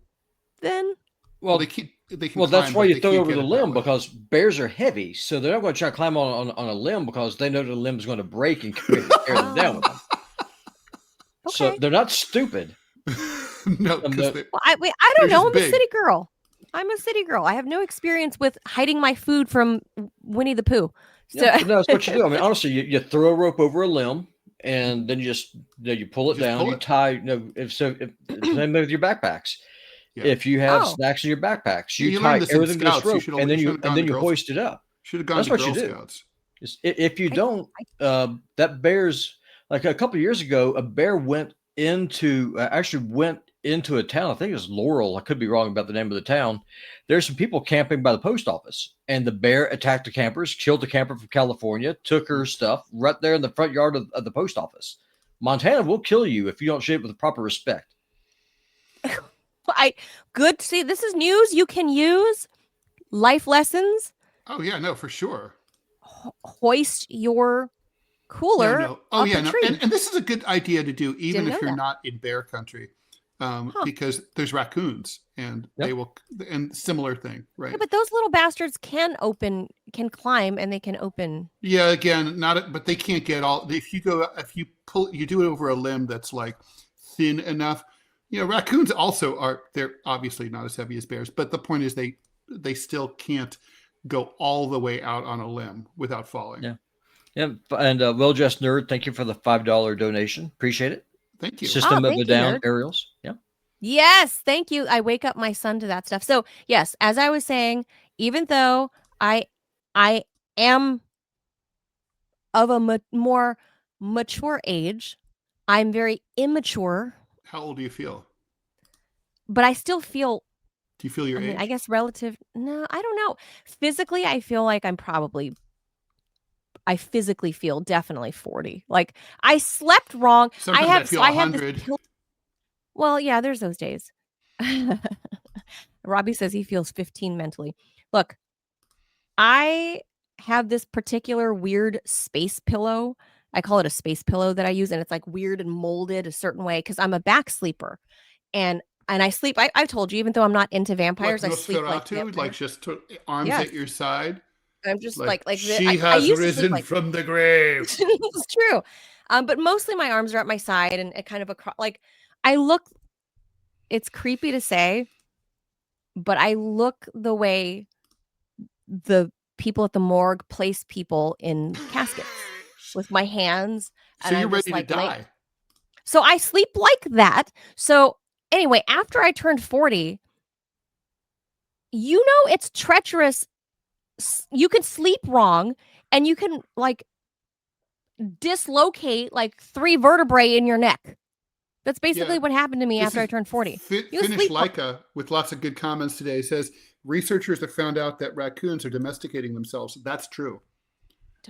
then? Well, they can that's why you throw over the limb, because bears are heavy. So they're not going to try to climb on a limb because they know the limb is going to break and tear them down with them. Okay. So they're not stupid. No, I don't know. I'm a city girl. I have no experience with hiding my food from Winnie the Pooh. So no, that's what you do. I mean, honestly, you throw a rope over a limb, and then you pull it down. You tie. Same with your backpacks. Yeah. If you have snacks in your backpacks, you tie everything to this rope, and then you hoist it up. Should have gone to Girl Scouts. If you don't, that bear's like a couple of years ago, a bear went into a town. I think it was Laurel. I could be wrong about the name of the town. There's some people camping by the post office, and the bear attacked the campers, killed the camper from California, took her stuff right there in the front yard of the post office. Montana will kill you if you don't shoot it with the proper respect. Good. See, this is news you can use. Life lessons. Oh yeah, no, for sure. Hoist your cooler. No. Oh yeah, no. And this is a good idea to do, even if you're not in bear country, because there's raccoons and they will, and similar thing, right? Yeah, but those little bastards can climb, and they can open. Yeah, again, but they can't get all. If you do it over a limb that's like thin enough. Raccoons also they're obviously not as heavy as bears, but the point is they still can't go all the way out on a limb without falling. Yeah. Yeah. And Well Just Nerd, thank you for the $5 donation. Appreciate it. Thank you. System of a Down aerials. Yeah. Yes. Thank you. I wake up my son to that stuff. So yes, as I was saying, even though I am of a more mature age, I'm very immature. How old do you feel? But I still feel. Do you feel your age? I guess relative. No, I don't know. Physically, I feel like I physically feel definitely 40. Like I slept wrong. Sometimes I have 100. Well, yeah, there's those days. Robbie says he feels 15 mentally. Look, I have this particular weird space pillow. I call it a space pillow that I use, and it's like weird and molded a certain way because I'm a back sleeper, and I sleep. I've told you, even though I'm not into vampires, like I sleep like vampires. Like just arms at your side. I'm just like she has risen from the grave. It's true, but mostly my arms are at my side and kind of across. Like I look. It's creepy to say, but I look the way the people at the morgue place people in caskets. With my hands. So you're ready to die. So I sleep like that. So anyway, after I turned 40, it's treacherous. You can sleep wrong and you can dislocate 3 vertebrae in your neck. That's basically what happened to me after I turned 40. Finish Leica with lots of good comments today says, researchers have found out that raccoons are domesticating themselves. That's true.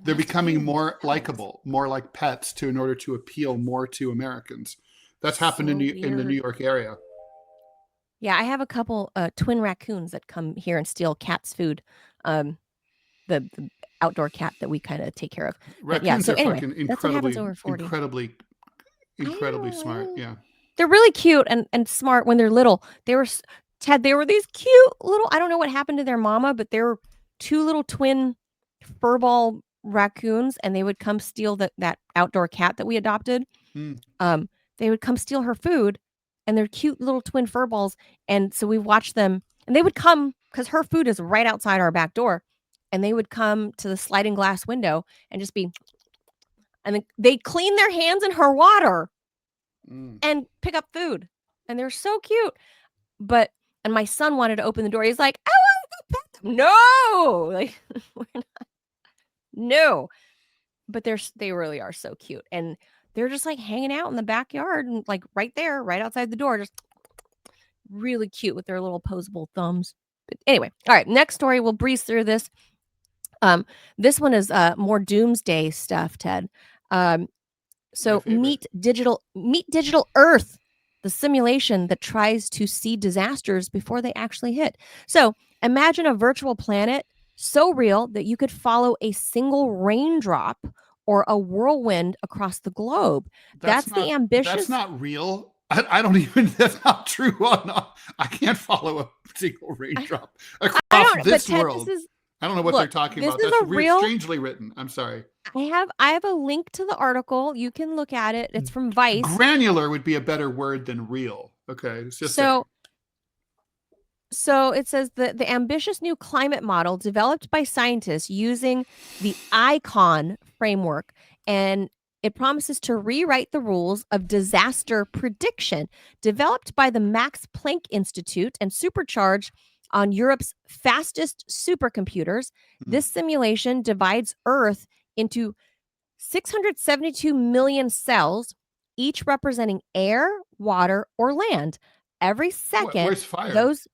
They're becoming more likable, more like pets in order to appeal more to Americans. That's happened in the New York area. Yeah, I have a couple twin raccoons that come here and steal cats' food. the outdoor cat that we kind of take care of. But Raccoons yeah, so are anyway, fucking that's what happens over 40. incredibly smart. Yeah. They're really cute and smart when they're little. They were Ted, they were these cute little, I don't know what happened to their mama, but they were two little twin furball raccoons, and they would come steal that outdoor cat that we adopted. They would come steal her food, and they're cute little twin furballs. And so we watched them, and they would come because her food is right outside our back door, and they would come to the sliding glass window and just be, and they'd clean their hands in her water and pick up food, and they're so cute. And my son wanted to open the door. He's like, I want to go pet them. No, like we're not. No, but they really are so cute, and they're just like hanging out in the backyard and like right there, right outside the door, just really cute with their little posable thumbs. But anyway, all right, next story. We'll breeze through this. This one is more doomsday stuff, Ted. So meet Digital Earth, the simulation that tries to see disasters before they actually hit. So imagine a virtual planet so real that you could follow a single raindrop or a whirlwind across the globe. That's the ambitious. That's not real. I don't even. That's not true. I can't follow a single raindrop across this world. I don't know what they're talking about. That's strangely written. I'm sorry. I have a link to the article. You can look at it. It's from Vice. Granular would be a better word than real. Okay. It's just so it says the ambitious new climate model developed by scientists using the ICON framework, and it promises to rewrite the rules of disaster prediction. Developed by the Max Planck Institute and supercharged on Europe's fastest supercomputers, this simulation divides Earth into 672 million cells, each representing air, water, or land. Every second, where's fire? Those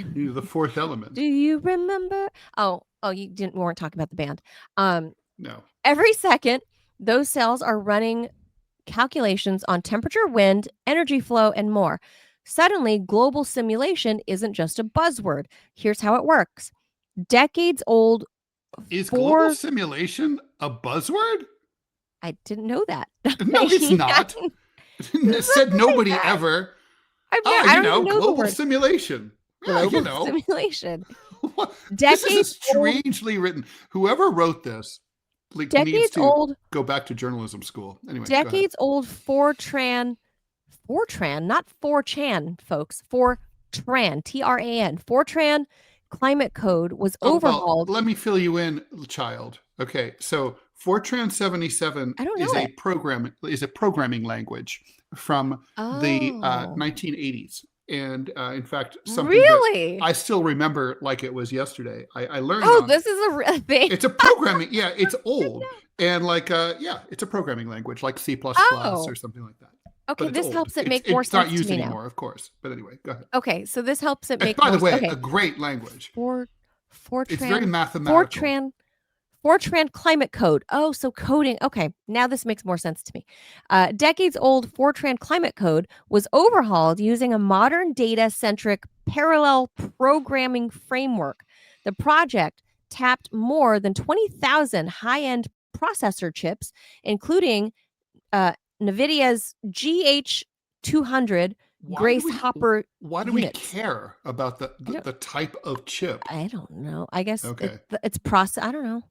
the fourth element. Do you remember? Oh, you didn't. We weren't talking about the band. No. Every second, those cells are running calculations on temperature, wind, energy flow, and more. Suddenly, global simulation isn't just a buzzword. Here's how it works. Decades old. Is global simulation a buzzword? I didn't know that. No, it's not. It said nobody ever. I don't know global simulation. Global simulation. This is strangely written. Whoever wrote this needs to go back to journalism school. Anyway, decades old Fortran, not 4chan, folks. Fortran, TRAN. Fortran climate code was overhauled. Well, let me fill you in, child. Okay, so Fortran 77 is a programming language from the 1980s. And in fact, something that I still remember like it was yesterday. I learned. This is a real thing. It's a programming. Yeah, it's old. And it's a programming language like C++ or something like that. Okay, this helps it make more sense to me now. It's not used anymore, of course. But anyway, go ahead. Okay, so this helps it make more sense. By the way, a great language. Fortran. It's very mathematical. Fortran climate code. Oh, so coding. Okay, now this makes more sense to me. Decades old Fortran climate code was overhauled using a modern data-centric parallel programming framework. The project tapped more than 20,000 high-end processor chips, including NVIDIA's GH200 Grace Hopper. Why do we care about the type of chip? I don't know. I guess it's process. I don't know.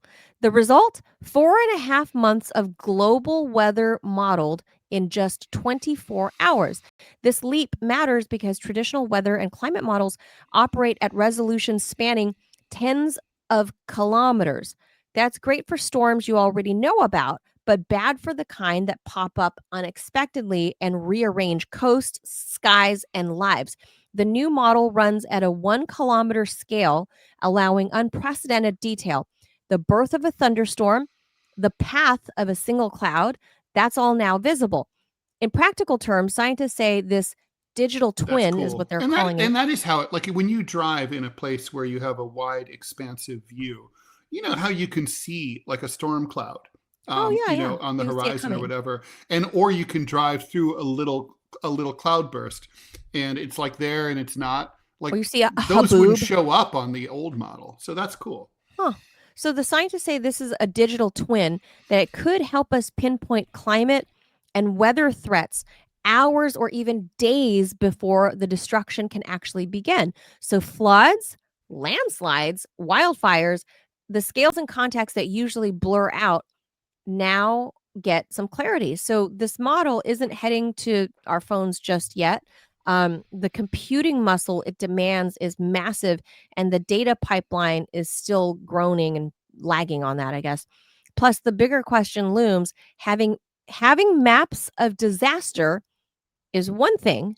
The result: 4.5 months of global weather modeled in just 24 hours. This leap matters because traditional weather and climate models operate at resolutions spanning tens of kilometers. That's great for storms you already know about, but bad for the kind that pop up unexpectedly and rearrange coasts, skies, and lives. The new model runs at a 1 kilometer scale, allowing unprecedented detail. The birth of a thunderstorm, the path of a single cloud, that's all now visible. In practical terms, scientists say this digital twin is what they're calling it. And that is how like when you drive in a place where you have a wide, expansive view, you know how you can see like a storm cloud. On the horizon or whatever, or you can drive through a little cloud burst, and it's like there and it's not like or you see those wouldn't show up on the old model, so that's cool. Huh. So the scientists say this is a digital twin that it could help us pinpoint climate and weather threats hours or even days before the destruction can actually begin. So floods, landslides, wildfires, the scales and contexts that usually blur out now get some clarity. So this model isn't heading to our phones just yet. The computing muscle it demands is massive, and the data pipeline is still groaning and lagging on that, I guess. Plus, the bigger question looms: having maps of disaster is one thing,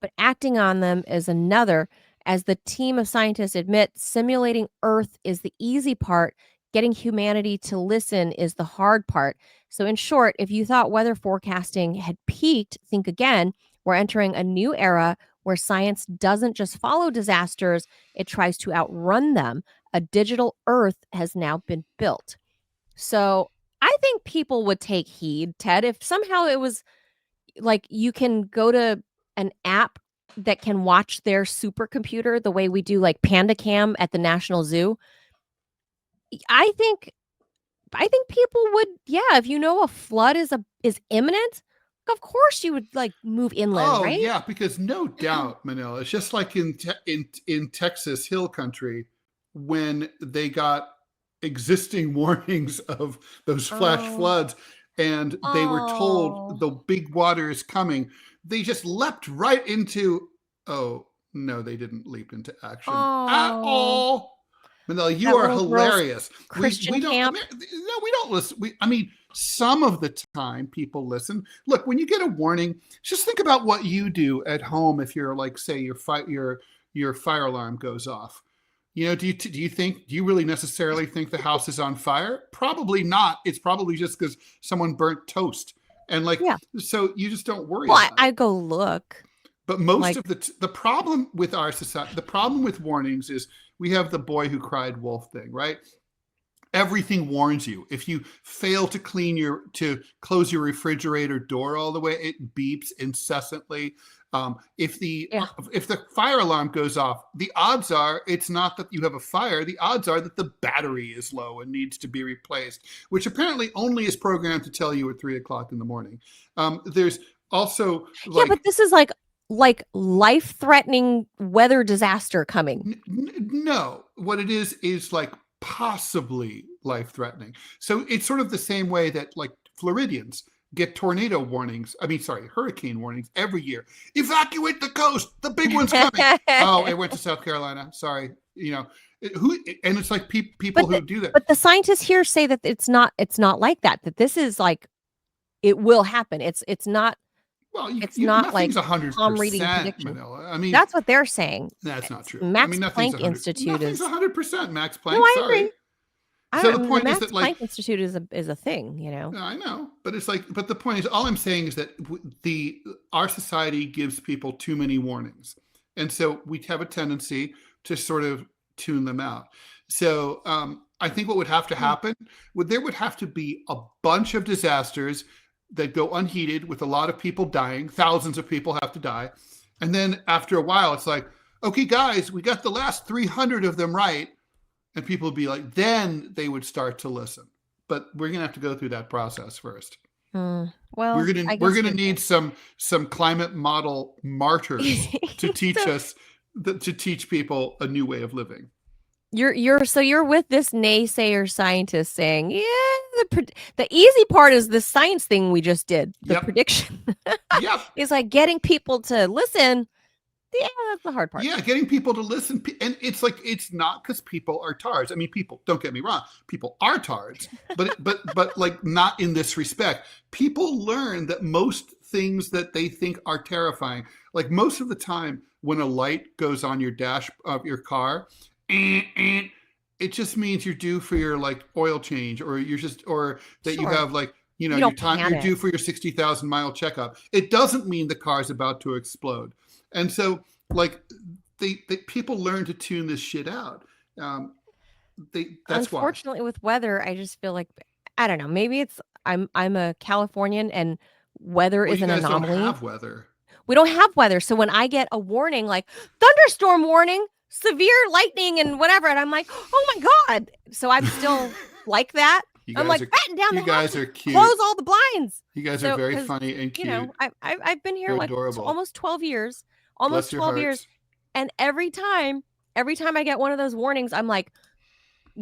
but acting on them is another. As the team of scientists admit, simulating Earth is the easy part. Getting humanity to listen is the hard part. So, in short, if you thought weather forecasting had peaked, think again. We're entering a new era where science doesn't just follow disasters, it tries to outrun them. A digital Earth has now been built. So, I think people would take heed, Ted, if somehow it was like you can go to an app that can watch their supercomputer the way we do like Panda Cam at the National Zoo. I think people would, yeah, if you know a flood is imminent, of course you would like move inland, Oh right? yeah, because no doubt, Manila. It's just like in Texas Hill Country when they got existing warnings of those flash Oh. floods, and they were told the big water is coming. They just leapt right into. Oh no, they didn't leap into action at Oh. all. Manila, you That are little girl's hilarious. Christian we don't. camp. No, we don't listen. I mean, some of the time people listen. Look, when you get a warning, just think about what you do at home if you're like, say, your fire alarm goes off. You know, do you really necessarily think the house is on fire? Probably not. It's probably just because someone burnt toast, and like, Yeah. so you just don't worry Well, about it. I go look. But most like- of the problem with our society, the problem with warnings is we have the boy who cried wolf thing, right? Everything warns you. If you fail to close your refrigerator door all the way, it beeps incessantly. If the fire alarm goes off, the odds are it's not that you have a fire. The odds are that the battery is low and needs to be replaced, which apparently only is programmed to tell you at 3:00 in the morning. There's also but this is like life-threatening weather disaster coming. No, what it is like possibly life-threatening. So it's sort of the same way that like Floridians get tornado warnings. Hurricane warnings every year. Evacuate the coast. The big one's coming. Oh, it went to South Carolina. Sorry. You know, and it's like people who do that. But the scientists here say that it's not like that. That this is like it will happen. It's not. Well, it's not like 100% palm reading prediction. Manila. I mean, that's what they're saying. That's not true. Max nothing's Planck Institute nothing's is 100%. Max Planck. No, I sorry. agree. So the point the is Max that like Planck Institute is a thing, you know. I know, but it's like, but the point is, all I'm saying is that our society gives people too many warnings, and so we have a tendency to sort of tune them out. So I think what would have to happen there would have to be a bunch of disasters that go unheeded with a lot of people dying. Thousands of people have to die, and then after a while, it's like, okay, guys, we got the last 300 of them right. And people would be like, then they would start to listen. But we're gonna have to go through that process first. Well, we're gonna need some climate model martyrs to teach us to teach people a new way of living. You're with this naysayer scientist saying, yeah, the easy part is the science thing we just did, the prediction. Yep, it's like getting people to listen. Yeah, that's the hard part. Yeah, getting people to listen. And it's like, it's not because people are tards. I mean, people, don't get me wrong, people are tards, but like not in this respect. People learn that most things that they think are terrifying, like most of the time when a light goes on your dash of your car, it just means you're due for your like oil change, or you have like, you know, you're due for your 60,000 mile checkup. It doesn't mean the car's about to explode. And so, like, people learn to tune this shit out. That's Unfortunately, with weather, I just feel like, I don't know. Maybe it's I'm a Californian and weather is an anomaly. Don't have weather. We don't have weather, so when I get a warning like thunderstorm warning, severe lightning and whatever. And I'm like, oh my God. So I'm still like that. I'm like, batten down the house. You guys are cute. Close all the blinds. You guys are very funny and cute. You know, I've been here like almost 12 years. Almost 12 years. And every time I get one of those warnings, I'm like,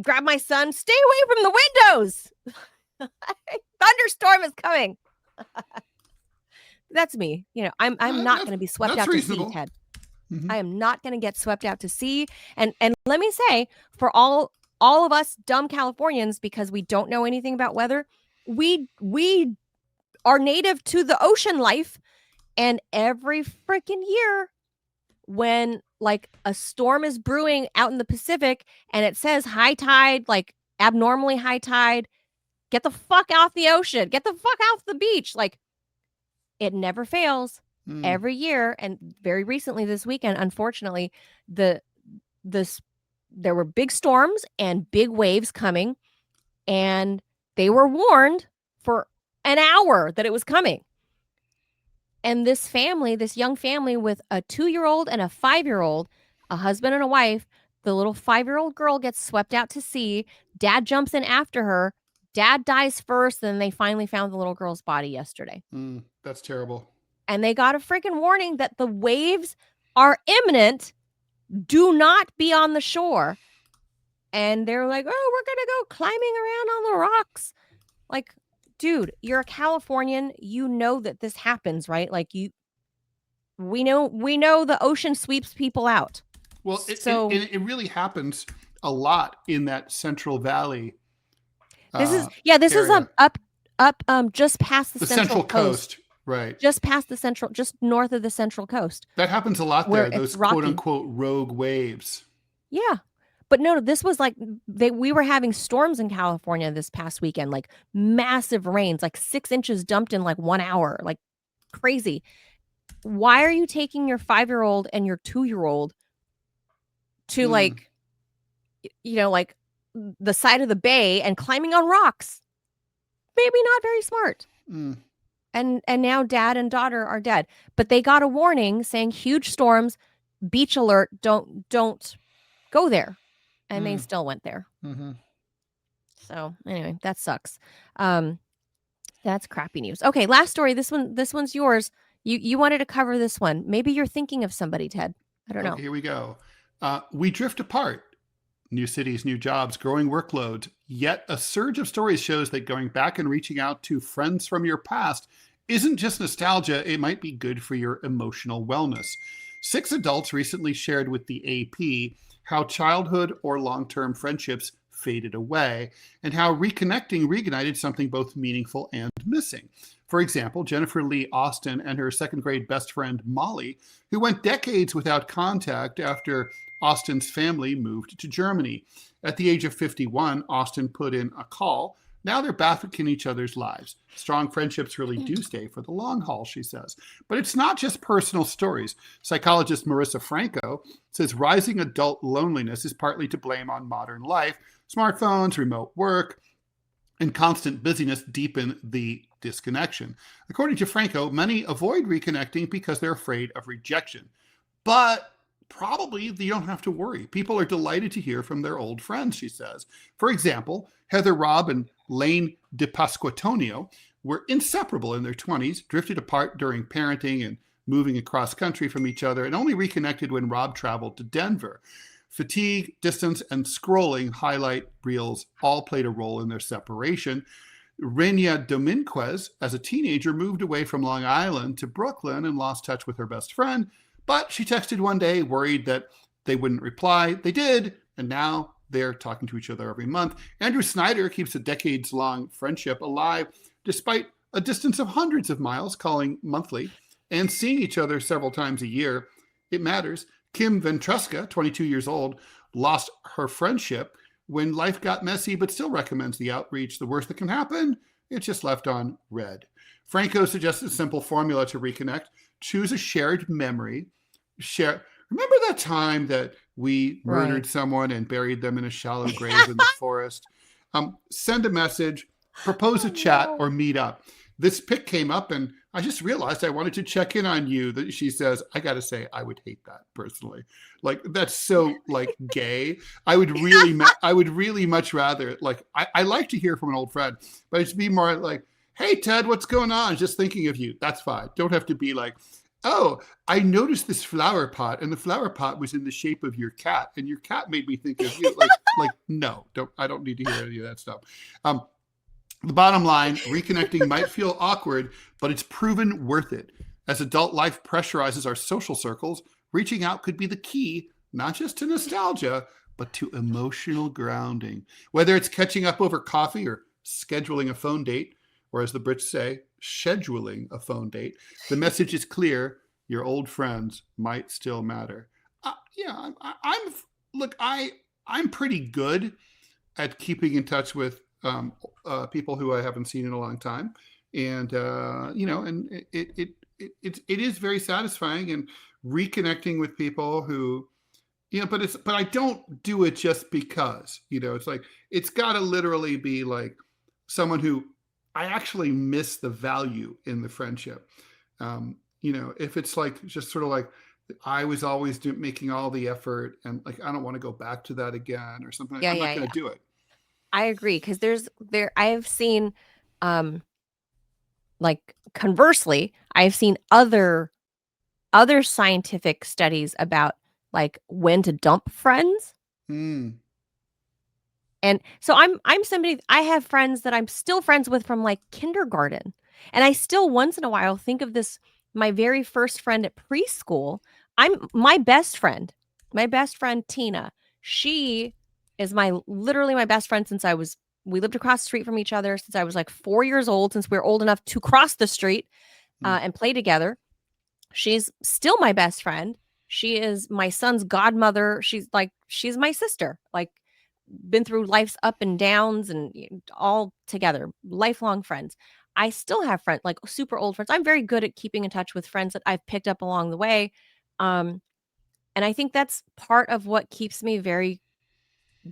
grab my son, stay away from the windows. Thunderstorm is coming. That's me. You know, I'm not going to be swept out reasonable. To sea, Ted. Mm-hmm. I am not going to get swept out to sea. And let me say, for all of us dumb Californians, because we don't know anything about weather, we are native to the ocean life. And every freaking year, when like a storm is brewing out in the Pacific and it says high tide, like abnormally high tide, get the fuck off the ocean, get the fuck off the beach. Like, it never fails every year. And very recently this weekend, unfortunately, there were big storms and big waves coming, and they were warned for an hour that it was coming. And this young family with a 2-year-old and a 5-year-old, a husband and a wife, the little 5-year-old girl gets swept out to sea. Dad jumps in after her. Dad dies first, and then they finally found the little girl's body yesterday. That's terrible. And they got a freaking warning that the waves are imminent. Do not be on the shore. And they're like, oh, we're going to go climbing around on the rocks. Like, dude, you're a Californian. You know that this happens, right? Like, we know the ocean sweeps people out. Well, it really happens a lot in that Central Valley. This is up just past the Central Coast. Right. Just north of the Central Coast. That happens a lot there, those quote unquote rogue waves. Yeah. But no, this was like we were having storms in California this past weekend, like massive rains, like 6 inches dumped in like 1 hour, like crazy. Why are you taking your 5-year-old and your 2-year-old to like, you know, like the side of the bay and climbing on rocks? Maybe not very smart. And now dad and daughter are dead, but they got a warning saying huge storms, beach alert, don't go there. And they still went there. Mm-hmm. So anyway, that sucks. That's crappy news. Okay, last story. This one's yours. You wanted to cover this one. Maybe you're thinking of somebody, Ted. I don't know. Here we go. We drift apart. New cities, new jobs, growing workloads. Yet a surge of stories shows that going back and reaching out to friends from your past isn't just nostalgia. It might be good for your emotional wellness. 6 adults recently shared with the AP how childhood or long-term friendships faded away and how reconnecting reignited something both meaningful and missing. For example, Jennifer Lee Austin and her second grade best friend Molly, who went decades without contact after Austin's family moved to Germany. At the age of 51, Austin put in a call. Now they're back in each other's lives. Strong friendships really do stay for the long haul, she says. But it's not just personal stories. Psychologist Marissa Franco says rising adult loneliness is partly to blame on modern life. Smartphones, remote work, and constant busyness deepen the disconnection. According to Franco, many avoid reconnecting because they're afraid of rejection. But probably you don't have to worry. People are delighted to hear from their old friends, she says. For example, Heather Robb and Lane DePasquantonio were inseparable in their 20s, drifted apart during parenting and moving across country from each other, and only reconnected when Robb traveled to Denver. Fatigue, distance, and scrolling highlight reels all played a role in their separation. Renia Dominguez, as a teenager, moved away from Long Island to Brooklyn and lost touch with her best friend, but she texted one day, worried that they wouldn't reply. They did, and now they're talking to each other every month. Andrew Snyder keeps a decades-long friendship alive despite a distance of hundreds of miles, calling monthly and seeing each other several times a year. It matters. Kim Ventruska, 22 years old, lost her friendship when life got messy, but still recommends the outreach. The worst that can happen, it's just left on red. Franco suggests a simple formula to reconnect. Choose a shared memory. Remember that time that we murdered someone and buried them in a shallow grave in the forest? Send a message, propose a chat, or meet up. this pic came up and I just realized I wanted to check in on you. That she says, I got to say, I would hate that personally. Like, that's so like gay. I would really much rather, like, I like to hear from an old friend, but it'd be more like, hey, Ted, what's going on? Just thinking of you. That's fine. Don't have to be like, oh, I noticed this flower pot, and the flower pot was in the shape of your cat, and your cat made me think of you. Like, no, I don't need to hear any of that stuff. The bottom line, reconnecting might feel awkward, but it's proven worth it. As adult life pressurizes our social circles, reaching out could be the key, not just to nostalgia, but to emotional grounding. Whether it's catching up over coffee or scheduling a phone date, or as the Brits say, scheduling a phone date, the message is clear. Your old friends might still matter. Yeah, I'm pretty good at keeping in touch with people who I haven't seen in a long time, and and it is very satisfying, and reconnecting with people who, but I don't do it just because, it's like, it's got to literally be like someone who I actually miss the value in the friendship. If it's like just sort of like I was always making all the effort, and like I don't want to go back to that again or something. I'm not going to do it. I agree, because I've seen, like, conversely, I've seen other scientific studies about like when to dump friends. And so I'm somebody, I have friends that I'm still friends with from like kindergarten. And I still once in a while think of this, my very first friend at preschool. My best friend, Tina. She is literally my best friend since we lived across the street from each other since I was like 4 years old, since we were old enough to cross the street and play together. She's still my best friend. She is my son's godmother. She's my sister. Like, been through life's up and downs and all together, lifelong friends. I still have friends, like super old friends. I'm very good at keeping in touch with friends that I've picked up along the way. And I think that's part of what keeps me very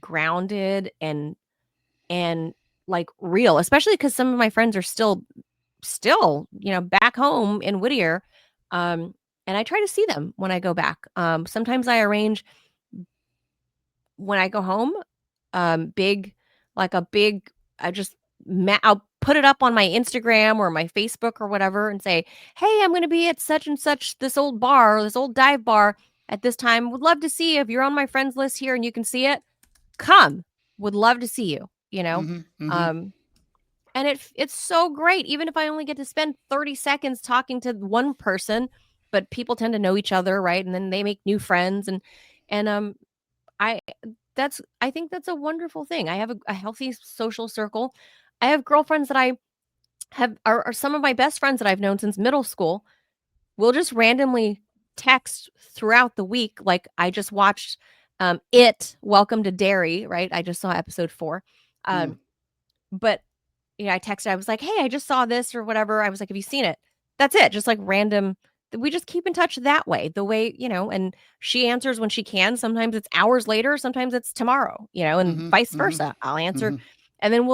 grounded and like real, especially because some of my friends are still, back home in Whittier. And I try to see them when I go back. Sometimes I arrange when I go home, I'll put it up on my Instagram or my Facebook or whatever and say, hey, I'm going to be at such and such, this old bar, this old dive bar at this time. Would love to see you. If you're on my friends list here and you can see it, come. Would love to see you, and it's so great. Even if I only get to spend 30 seconds talking to one person, but people tend to know each other, right? And then they make new friends, and I think that's a wonderful thing. I have a healthy social circle. I have girlfriends that I have are some of my best friends that I've known since middle school. We'll just randomly text throughout the week. Like, I just watched Welcome to Derry, right? I just saw episode 4. But I texted, I was like, hey, I just saw this or whatever. I was like, have you seen it? That's it. Just like random. We just keep in touch that way, and she answers when she can. Sometimes it's hours later, sometimes it's tomorrow, and vice versa. I'll answer. And then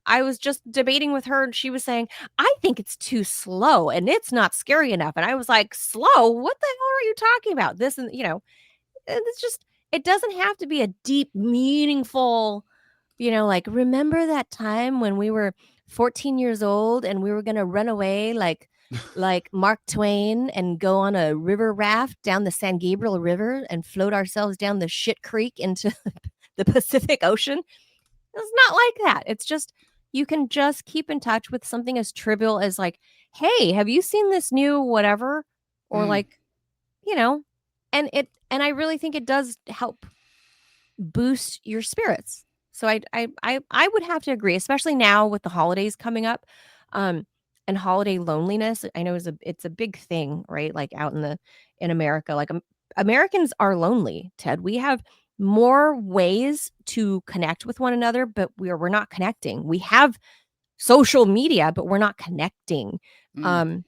I was just debating with her, and she was saying, I think it's too slow and it's not scary enough. And I was like, slow? What the hell are you talking about? This, and it's just, it doesn't have to be a deep, meaningful, like, remember that time when we were 14 years old and we were going to run away like Mark Twain and go on a river raft down the San Gabriel River and float ourselves down the shit creek into the Pacific Ocean. It's not like that. It's just, you can just keep in touch with something as trivial as like, hey, have you seen this new whatever? Or like, and I really think it does help boost your spirits. So I would have to agree, especially now with the holidays coming up. And holiday loneliness, I know it's a big thing, right? Like out in America, like Americans are lonely, Ted. We have more ways to connect with one another, but we're not connecting. We have social media, but we're not connecting. And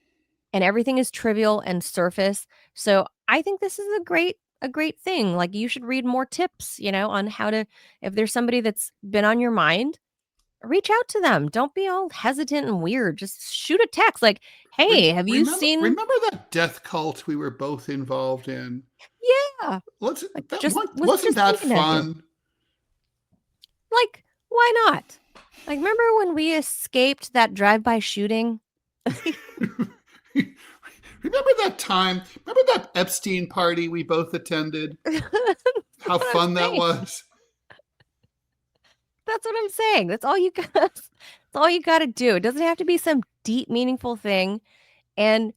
everything is trivial and surface. So I think this is a great thing. Like, you should read more tips, on how to, if there's somebody that's been on your mind, reach out to them. Don't be all hesitant and weird. Just shoot a text like, hey, have you seen? Remember that death cult we were both involved in? Yeah. Wasn't Like, that fun? Like, why not? Like, remember when we escaped that drive-by shooting? Remember that time? Remember that Epstein party we both attended? How fun that was. That's what I'm saying. That's all you got. That's all you got to do. It doesn't have to be some deep, meaningful thing. And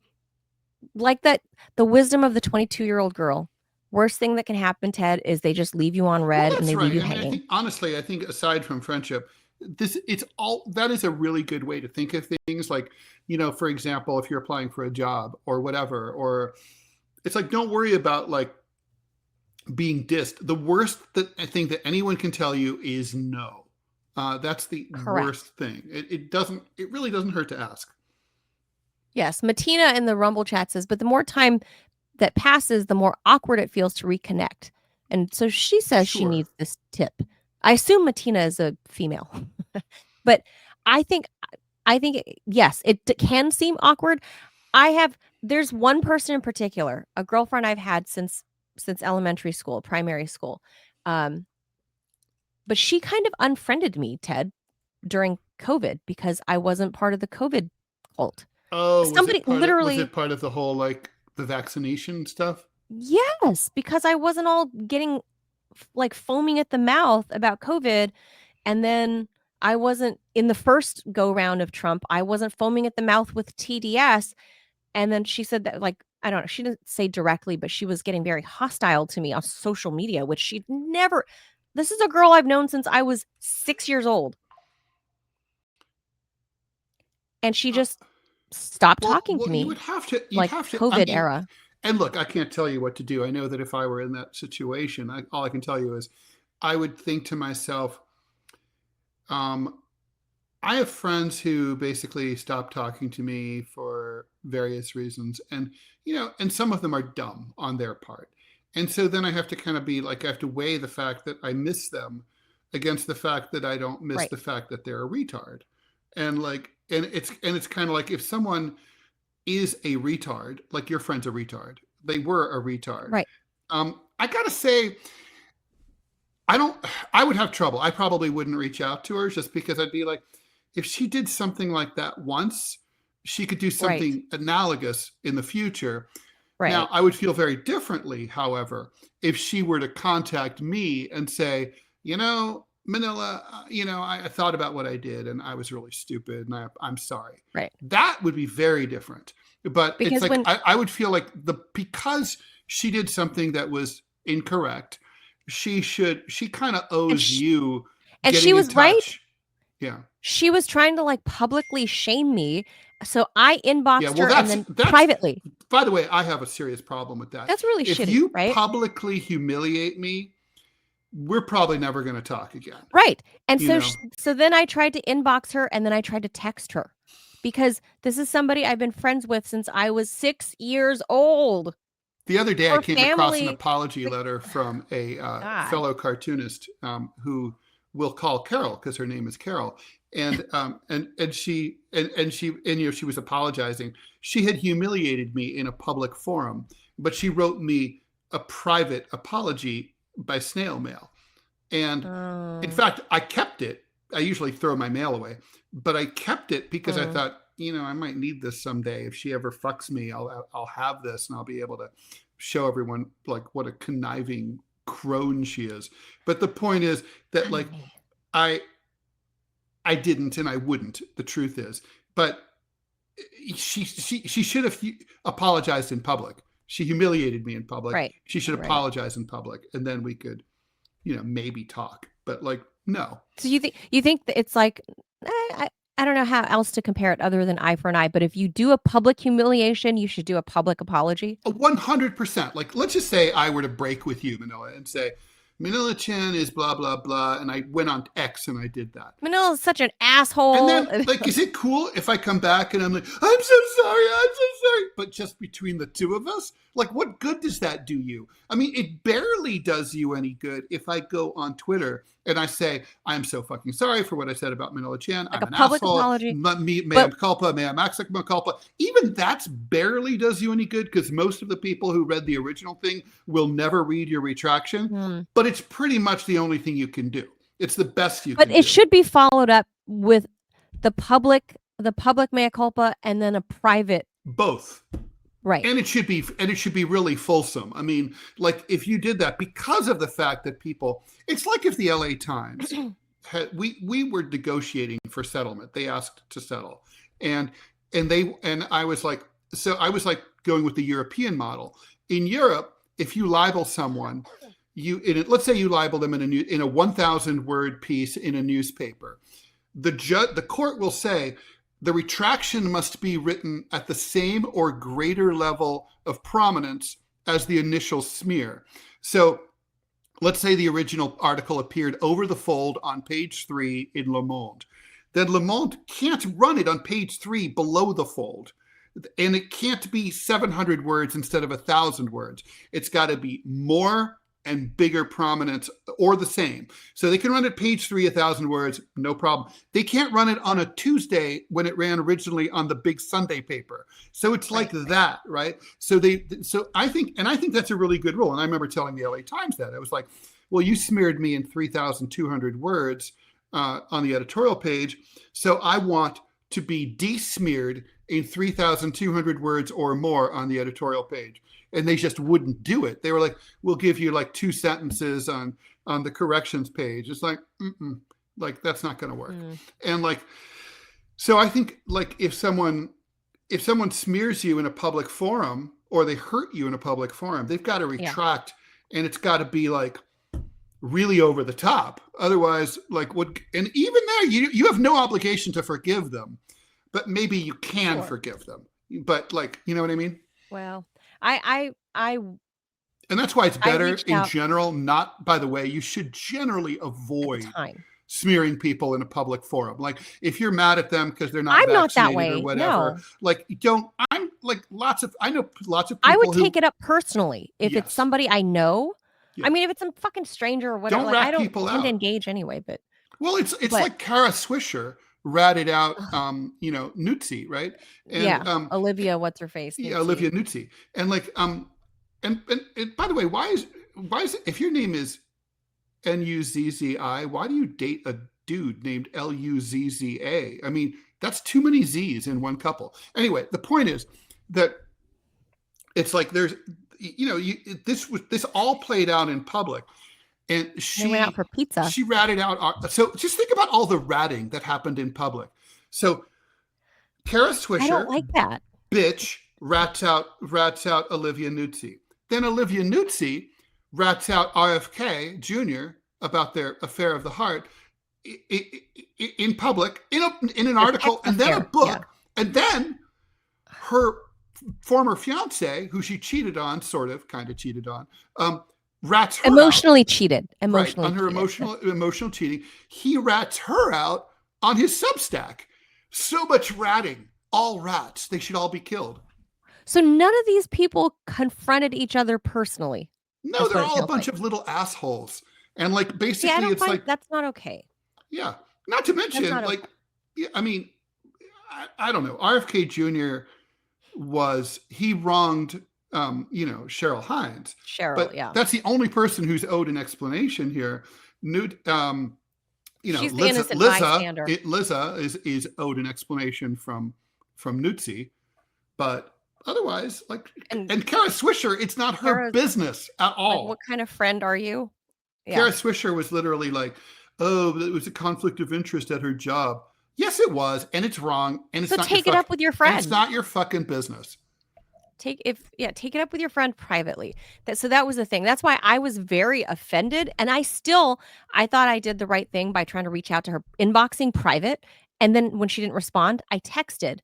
like that, the wisdom of the 22-year-old girl. Worst thing that can happen, Ted, is they just leave you on red and they leave you hanging. Honestly, I think aside from friendship, that is a really good way to think of things. Like, for example, if you're applying for a job or whatever, or it's like, don't worry about like being dissed. The worst thing that anyone can tell you is no. That's the worst thing. It really doesn't hurt to ask. Yes. Matina in the Rumble chat says, but the more time that passes, the more awkward it feels to reconnect. And so she says she needs this tip. I assume Matina is a female, but I think yes, it can seem awkward. There's one person in particular, a girlfriend I've had since elementary school, primary school. But she kind of unfriended me, Ted, during COVID because I wasn't part of the COVID cult. Oh, somebody literally was it part of the whole like the vaccination stuff? Yes, because I wasn't all getting like foaming at the mouth about COVID. And then I wasn't in the first go round of Trump. I wasn't foaming at the mouth with TDS. And then she said that, like, I don't know, she didn't say directly, but she was getting very hostile to me on social media, which she'd never. This is a girl I've known since I was 6 years old. And she just stopped talking to me. You would have to, COVID era. And look, I can't tell you what to do. I know that if I were in that situation, all I can tell you is I would think to myself, I have friends who basically stopped talking to me for various reasons. And, and some of them are dumb on their part. And so then I have to kind of be like, I have to weigh the fact that I miss them against the fact that I don't miss the fact that they're a retard. And like, and it's kind of like if someone is a retard, like your friend's a retard, they were a retard. Right. I gotta say, I would have trouble. I probably wouldn't reach out to her just because I'd be like, if she did something like that once, she could do something analogous in the future. Right. Now, I would feel very differently, however, if she were to contact me and say, Manila, I thought about what I did and I was really stupid and I'm sorry. Right. That would be very different. But because it's like, I would feel like because she did something that was incorrect, she kind of owes you. And she was right. Yeah. She was trying to like publicly shame me. So I inboxed her and then privately. By the way, I have a serious problem with that. That's really shitty, if you right? publicly humiliate me, we're probably never going to talk again. Right. And so then I tried to inbox her and then I tried to text her because this is somebody I've been friends with since I was 6 years old. The other day, I came across an apology letter from a fellow cartoonist who we'll call Carol because her name is Carol. And she was apologizing. She had humiliated me in a public forum, but she wrote me a private apology by snail mail. And in fact, I kept it. I usually throw my mail away, but I kept it because I thought, I might need this someday. If she ever fucks me, I'll have this and I'll be able to show everyone like what a conniving crone she is. But the point is that like I didn't and I wouldn't. The truth is, but she should have apologized in public. She humiliated me in public. Right. She should apologize in public, and then we could, maybe talk. But like, no. So you think that it's like I don't know how else to compare it other than eye for an eye. But if you do a public humiliation, you should do a public apology. 100%. Like, let's just say I were to break with you, Manila, and say, Manila Chan is blah, blah, blah. And I went on X and I did that. Manila is such an asshole. And then, like, is it cool if I come back and I'm like, I'm so sorry. But just between the two of us, like, what good does that do you? I mean, it barely does you any good if I go on Twitter and I say, I'm so fucking sorry for what I said about Manila Chan. Like I'm a an public asshole. apology. Mea But- culpa, mea maxima culpa. Even that's barely does you any good, because most of the people who read the original thing will never read your retraction. But it's pretty much the only thing you can do. It's the best you can do. But it should be followed up with the public mea culpa, and then a private. Both. Right. And it should be really fulsome. I mean, like if you did that, because of the fact that people, it's like if the LA Times we were negotiating for settlement. They asked to settle. And I was like going with the European model. In Europe, if you libel someone, let's say you libel them in a 1,000 word piece in a newspaper, the court will say the retraction must be written at the same or greater level of prominence as the initial smear. So let's say the original article appeared over the fold on page 3 in Le Monde. Then Le Monde can't run it on page 3 below the fold. And it can't be 700 words instead of 1,000 words. It's got to be more and bigger prominence, or the same. So they can run it page 3, 1,000 words, no problem. They can't run it on a Tuesday when it ran originally on the big Sunday paper. So it's like that, right? So I think that's a really good rule. And I remember telling the LA Times that. I was like, well, you smeared me in 3,200 words on the editorial page. So I want to be de-smeared in 3,200 words or more on the editorial page. And they just wouldn't do it. They were like, we'll give you like 2 sentences on the corrections page. It's like, like that's not going to work. And like, so I think like if someone smears you in a public forum, or they hurt you in a public forum, they've got to retract, and it's got to be like really over the top. Otherwise, like and even there, you have no obligation to forgive them, but maybe you can forgive them. But like, you know what I mean? Well, I and that's why it's better in general. Not, by the way, you should generally avoid smearing people in a public forum. Like if you're mad at them because they're not vaccinated or whatever, like I'm like I know lots of people I would take it up personally if it's somebody I know. Yeah. I mean, if it's some fucking stranger or whatever, don't like, rat I don't people tend out. to engage anyway. But it's like Kara Swisher ratted out Nutsi, right? And, Olivia, what's her face? Yeah, Olivia Nutsi. And like and by the way, why is it, if your name is Nuzzi, why do you date a dude named Luzza? I mean, that's too many Z's in one couple. Anyway, the point is that it's like there's this all played out in public. And she went out for pizza. She ratted out. So just think about all the ratting that happened in public. So Kara Swisher, I don't like that. Bitch rats out Olivia Nutsi. Then Olivia Nutsi rats out RFK Jr. about their affair of the heart in public, in an article, and then a book, and then her former fiance, who she cheated on, kind of cheated on. Rats her emotionally out. Cheated. Emotionally on her cheated. emotional cheating. He rats her out on his Substack. So much ratting. All rats. They should all be killed. So none of these people confronted each other personally. No, they're all a bunch of little assholes. And like basically it's like that's not okay. Yeah. Not to mention like I mean, I don't know. RFK Jr. he wronged Cheryl Hines. But that's the only person who's owed an explanation here. She's the innocent bystander. Liza is owed an explanation from Nutsi, but otherwise, like, and Kara Swisher, it's not her business at all. Like, what kind of friend are you? Yeah. Kara Swisher was literally like, oh, it was a conflict of interest at her job. Yes, it was, and it's wrong, and it's not. Take it up with your friend. It's not your fucking business. Take it up with your friend privately. That was the thing. That's why I was very offended, and I thought I did the right thing by trying to reach out to her, inboxing private, and then when she didn't respond, I texted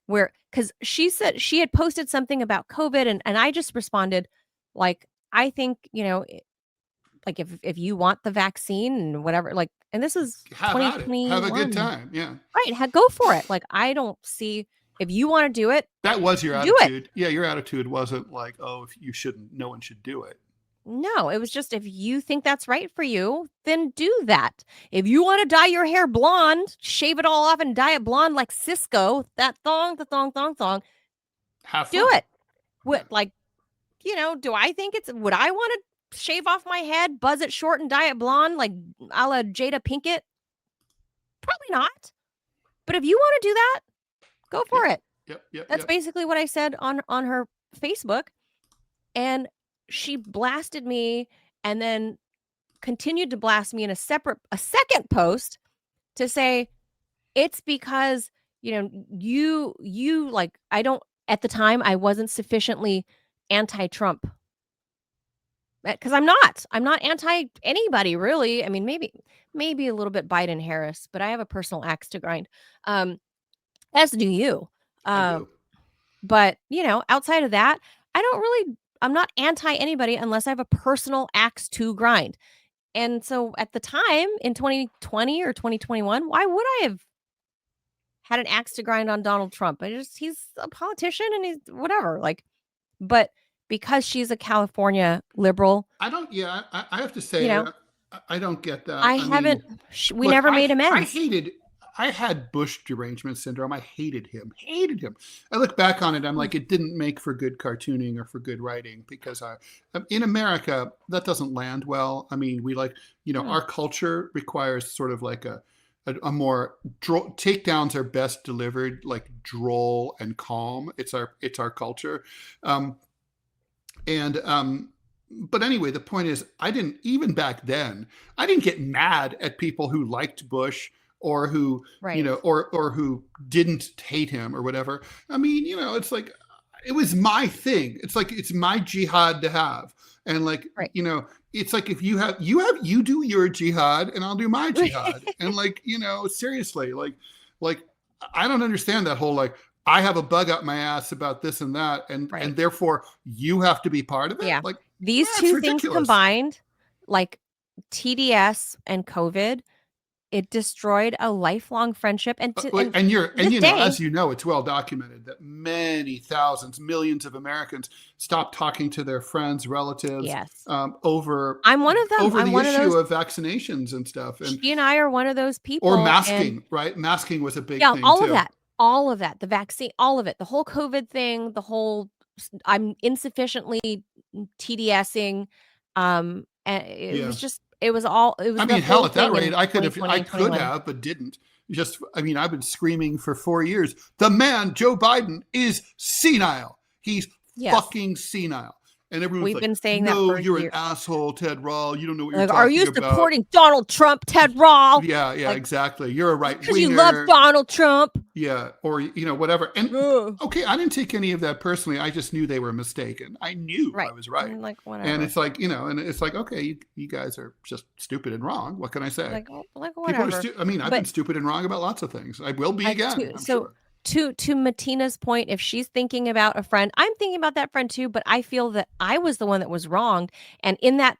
because she said she had posted something about COVID, and I just responded like, I think like if you want the vaccine and whatever, like, and this is 2021. Have a good time, yeah. Right, go for it. Like, I don't see. If you want to do it, that was your attitude. Yeah, your attitude wasn't like, oh, if you shouldn't, no one should do it. No, it was just if you think that's right for you, then do that. If you want to dye your hair blonde, shave it all off and dye it blonde like Cisco, that the thong, Have do fun. it. What, like, do I think would I want to shave off my head, buzz it short and dye it blonde like a la Jada Pinkett? Probably not. But if you want to do that, go for it. Yep. That's basically what I said on her Facebook. And she blasted me and then continued to blast me in a second post to say it's because, you like, at the time I wasn't sufficiently anti-Trump. Because I'm not anti anybody really. I mean, maybe a little bit Biden Harris, but I have a personal axe to grind. As do you. I do. But, outside of that, I'm not anti anybody unless I have a personal axe to grind. And so at the time in 2020 or 2021, why would I have had an axe to grind on Donald Trump? He's a politician and he's whatever. Like, but because she's a California liberal, I have to say, I don't get that. We never made amends. I had Bush derangement syndrome. I hated him. I look back on it. I'm like, it didn't make for good cartooning or for good writing because in America, that doesn't land well. I mean, we our culture requires sort of like a more takedowns are best delivered like droll and calm. It's our culture. But anyway, the point is, even back then, I didn't get mad at people who liked Bush or who, or who didn't hate him or whatever. I mean, it's like, it was my thing. It's like, it's my jihad to have. And like, it's like, if you do your jihad and I'll do my jihad. And like, seriously, like, I don't understand that whole, like, I have a bug up my ass about this and that. And therefore you have to be part of it. Yeah. Like these two things combined, like TDS and COVID, it destroyed a lifelong friendship. And as you know, it's well documented that many thousands, millions of Americans stopped talking to their friends, relatives, over. I'm one of them. Over the issue of vaccinations and stuff. And she and I are one of those people. Or masking, right? Masking was a big thing all too. All of that, the vaccine, all of it, the whole COVID thing, the whole I'm insufficiently TDSing. And it was just. It was all. It was. I mean, hell, at that rate, I could have, but didn't. I've been screaming for 4 years. The man, Joe Biden, is senile. He's fucking senile. And everyone's been saying that no, for you're years. an asshole, Ted Rall. You don't know what you're talking about. Are you supporting Donald Trump, Ted Rall? Yeah, exactly. You're a right winger. Because you love Donald Trump. Yeah, or whatever. And okay, I didn't take any of that personally. I just knew they were mistaken. I knew I was right. Like whatever. And it's like, and it's like, okay, you guys are just stupid and wrong. What can I say? Like whatever. I've been stupid and wrong about lots of things. I will be again. I'm sure. To Matina's point, if she's thinking about a friend, I'm thinking about that friend too, but I feel that I was the one that was wronged. And in that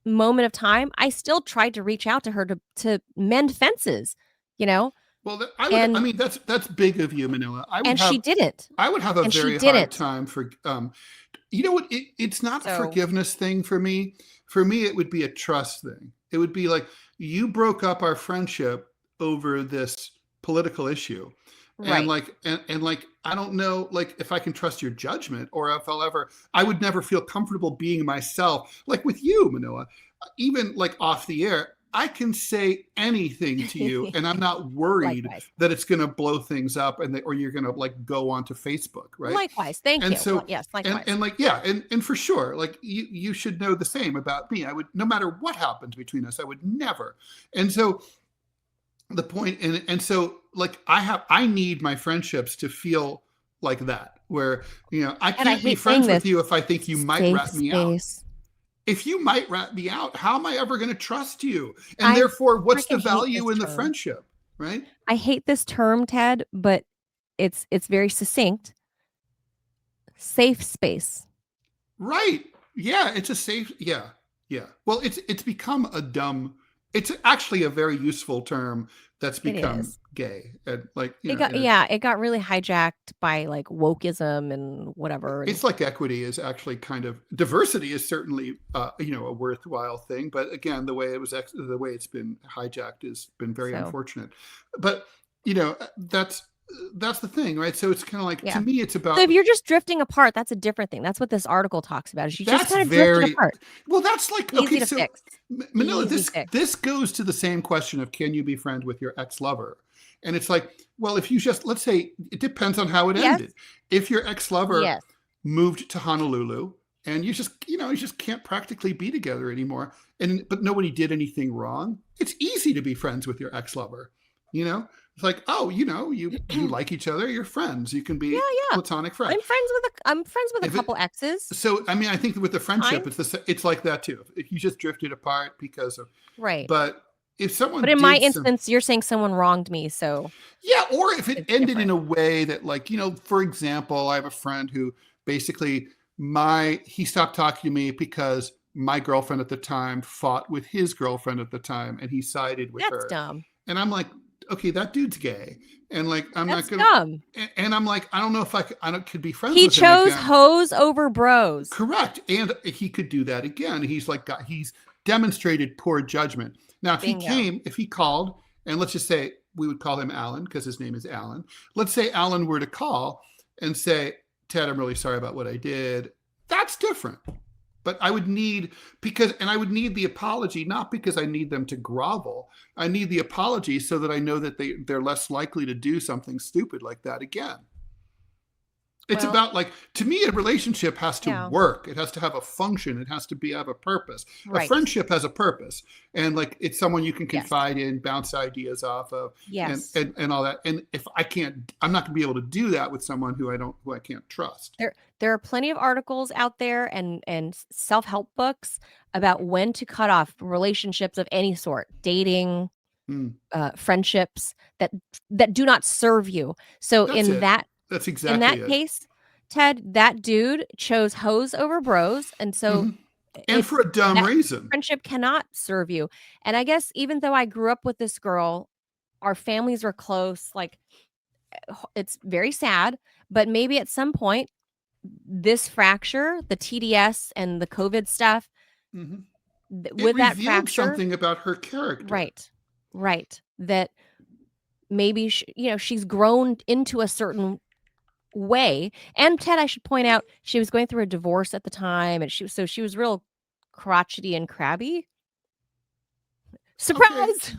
moment of time, I still tried to reach out to her to mend fences, Well, that's big of you, Manila. She didn't. I would have a very hard time for, what? It's not a forgiveness thing for me. For me, it would be a trust thing. It would be like, you broke up our friendship over this political issue. And I don't know, like, if I can trust your judgment or if I would never feel comfortable being myself. Like with you, Manila, even like off the air, I can say anything to you and I'm not worried that it's going to blow things up or you're going to like go onto Facebook. Right. Likewise. Thank you. So, yes, likewise. And for sure, like you should know the same about me. I would, no matter what happens between us, I would never. And so the point, and so like I need my friendships to feel like that, where I can't be friends with you if I think you might rat me out. If you might rat me out, how am I ever going to trust you? And therefore, what's the value in the friendship, right? I hate this term, Ted, but it's very succinct. Safe space. Right. Yeah, it's a safe. Yeah. Well, it's become a dumb. it's actually a very useful term that's It become is. gay. And like, you It know, got it got really hijacked by like wokeism and whatever. it's like equity is actually kind of, diversity is certainly you know, a worthwhile thing, but again, the way it's been hijacked has been very So, unfortunate. But you know, that's the thing, right? So it's kind of like, yeah. to me, it's about, So if you're just drifting apart, that's a different thing. That's what this article talks about. Is you just that's kind of drifted very apart. well. That's like, Easy okay, to so fix. Manila, Easy fix. this goes to the same question of, can you be friends with your ex-lover? And it's like, well, if you just, let's say, it depends on how it Yes. ended. If your ex-lover Yes. moved to Honolulu and you just, you know, you just can't practically be together anymore, but nobody did anything wrong, it's easy to be friends with your ex-lover. You know, it's like, oh, you know, you like each other, you're friends, you can be Yeah, yeah. platonic friends. I'm friends with a If it- couple exes. So I mean, I think that with the friendship, Fine. it's like that too. If you just drifted apart because of, Right. but if someone But in my did some, instance, you're saying someone wronged me, so yeah, or if it it's ended different. in a way that, like, you know, for example, I have a friend who basically he stopped talking to me because my girlfriend at the time fought with his girlfriend at the time, and he sided with That's her. dumb. And I'm like, okay, that dude's gay, and like, I'm That's not gonna. dumb. And I'm like, I don't know if I could be friends He with him chose again. hoes over bros. Correct, and he could do that again. He's demonstrated poor judgment. Now, if he called, and let's just say we would call him Alan because his name is Alan. Let's say Alan were to call and say, Ted, I'm really sorry about what I did. That's different. But I would need the apology, not because I need them to grovel. I need the apology so that I know that they're less likely to do something stupid like that again. It's about, like, to me, a relationship has to work. It has to have a function. It has to have a purpose. Right. A friendship has a purpose. And like, it's someone you can confide in, bounce ideas off of, and all that. And if I'm not gonna be able to do that with someone who I can't trust. There are plenty of articles out there and self-help books about when to cut off relationships of any sort, dating, friendships that do not serve you. So that's exactly in that case, Ted, that dude chose hoes over bros, and so and for a dumb reason. Friendship cannot serve you. And I guess even though I grew up with this girl, our families were close. Like, it's very sad, but maybe at some point, this fracture, the TDS and the COVID stuff, with that fracture, something about her character. Right. That maybe she's grown into a certain way. And Ted, I should point out, she was going through a divorce at the time, and she was real crotchety and crabby. Surprise! Okay.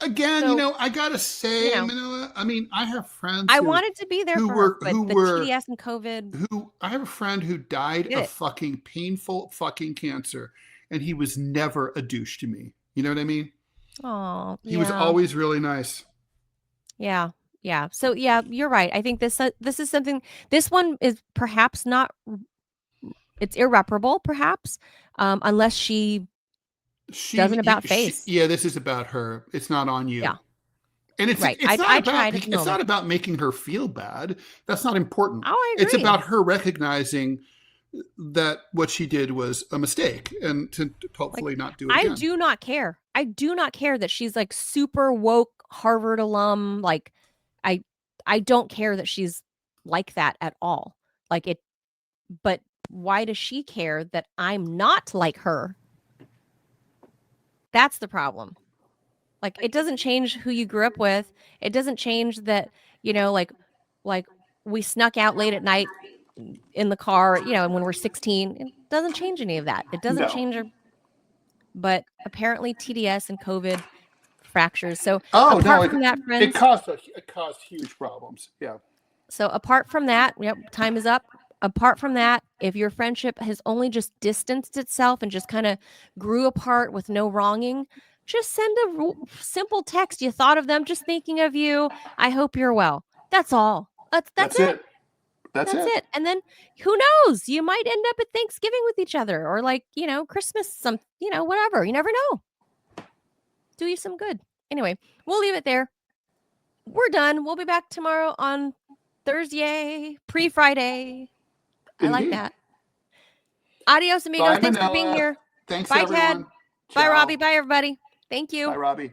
Again, I gotta say, Manila, I mean, I have friends I wanted to be there for her, but the TDS and COVID. I have a friend who died of fucking painful fucking cancer, and he was never a douche to me. You know what I mean? Oh, he was always really nice. Yeah. Yeah. So yeah, you're right. I think this is something. This one is perhaps not. It's irreparable, perhaps, unless she doesn't about face. This is about her. It's not on you. Yeah. And it's right. It's not about making her feel bad. That's not important. Oh, I agree. It's about her recognizing that what she did was a mistake, and to hopefully not do it again. I do not care. I do not care that she's like super woke Harvard alum. Like, I don't care that she's like that at all. Like it, but why does she care that I'm not like her? That's the problem. Like, it doesn't change who you grew up with. It doesn't change that, like we snuck out late at night in the car, and when we're 16, it doesn't change any of that. It doesn't change her. But apparently TDS and COVID fractures. So apart from that, friends, it caused huge problems. Yeah. So apart from that, time is up. Apart from that, if your friendship has only just distanced itself and just kind of grew apart with no wronging, just send a simple text. You thought of them, just thinking of you. I hope you're well. That's all. That's it. That's it. And then who knows? You might end up at Thanksgiving with each other, or Christmas, whatever. You never know. Do you some good. Anyway, we'll leave it there. We're done. We'll be back tomorrow on Thursday, pre-Friday. I like that. Adios, amigos. Thanks for being here. Thanks, bye, everyone. Ted. Ciao. Bye, Robbie. Bye, everybody. Thank you. Bye, Robbie.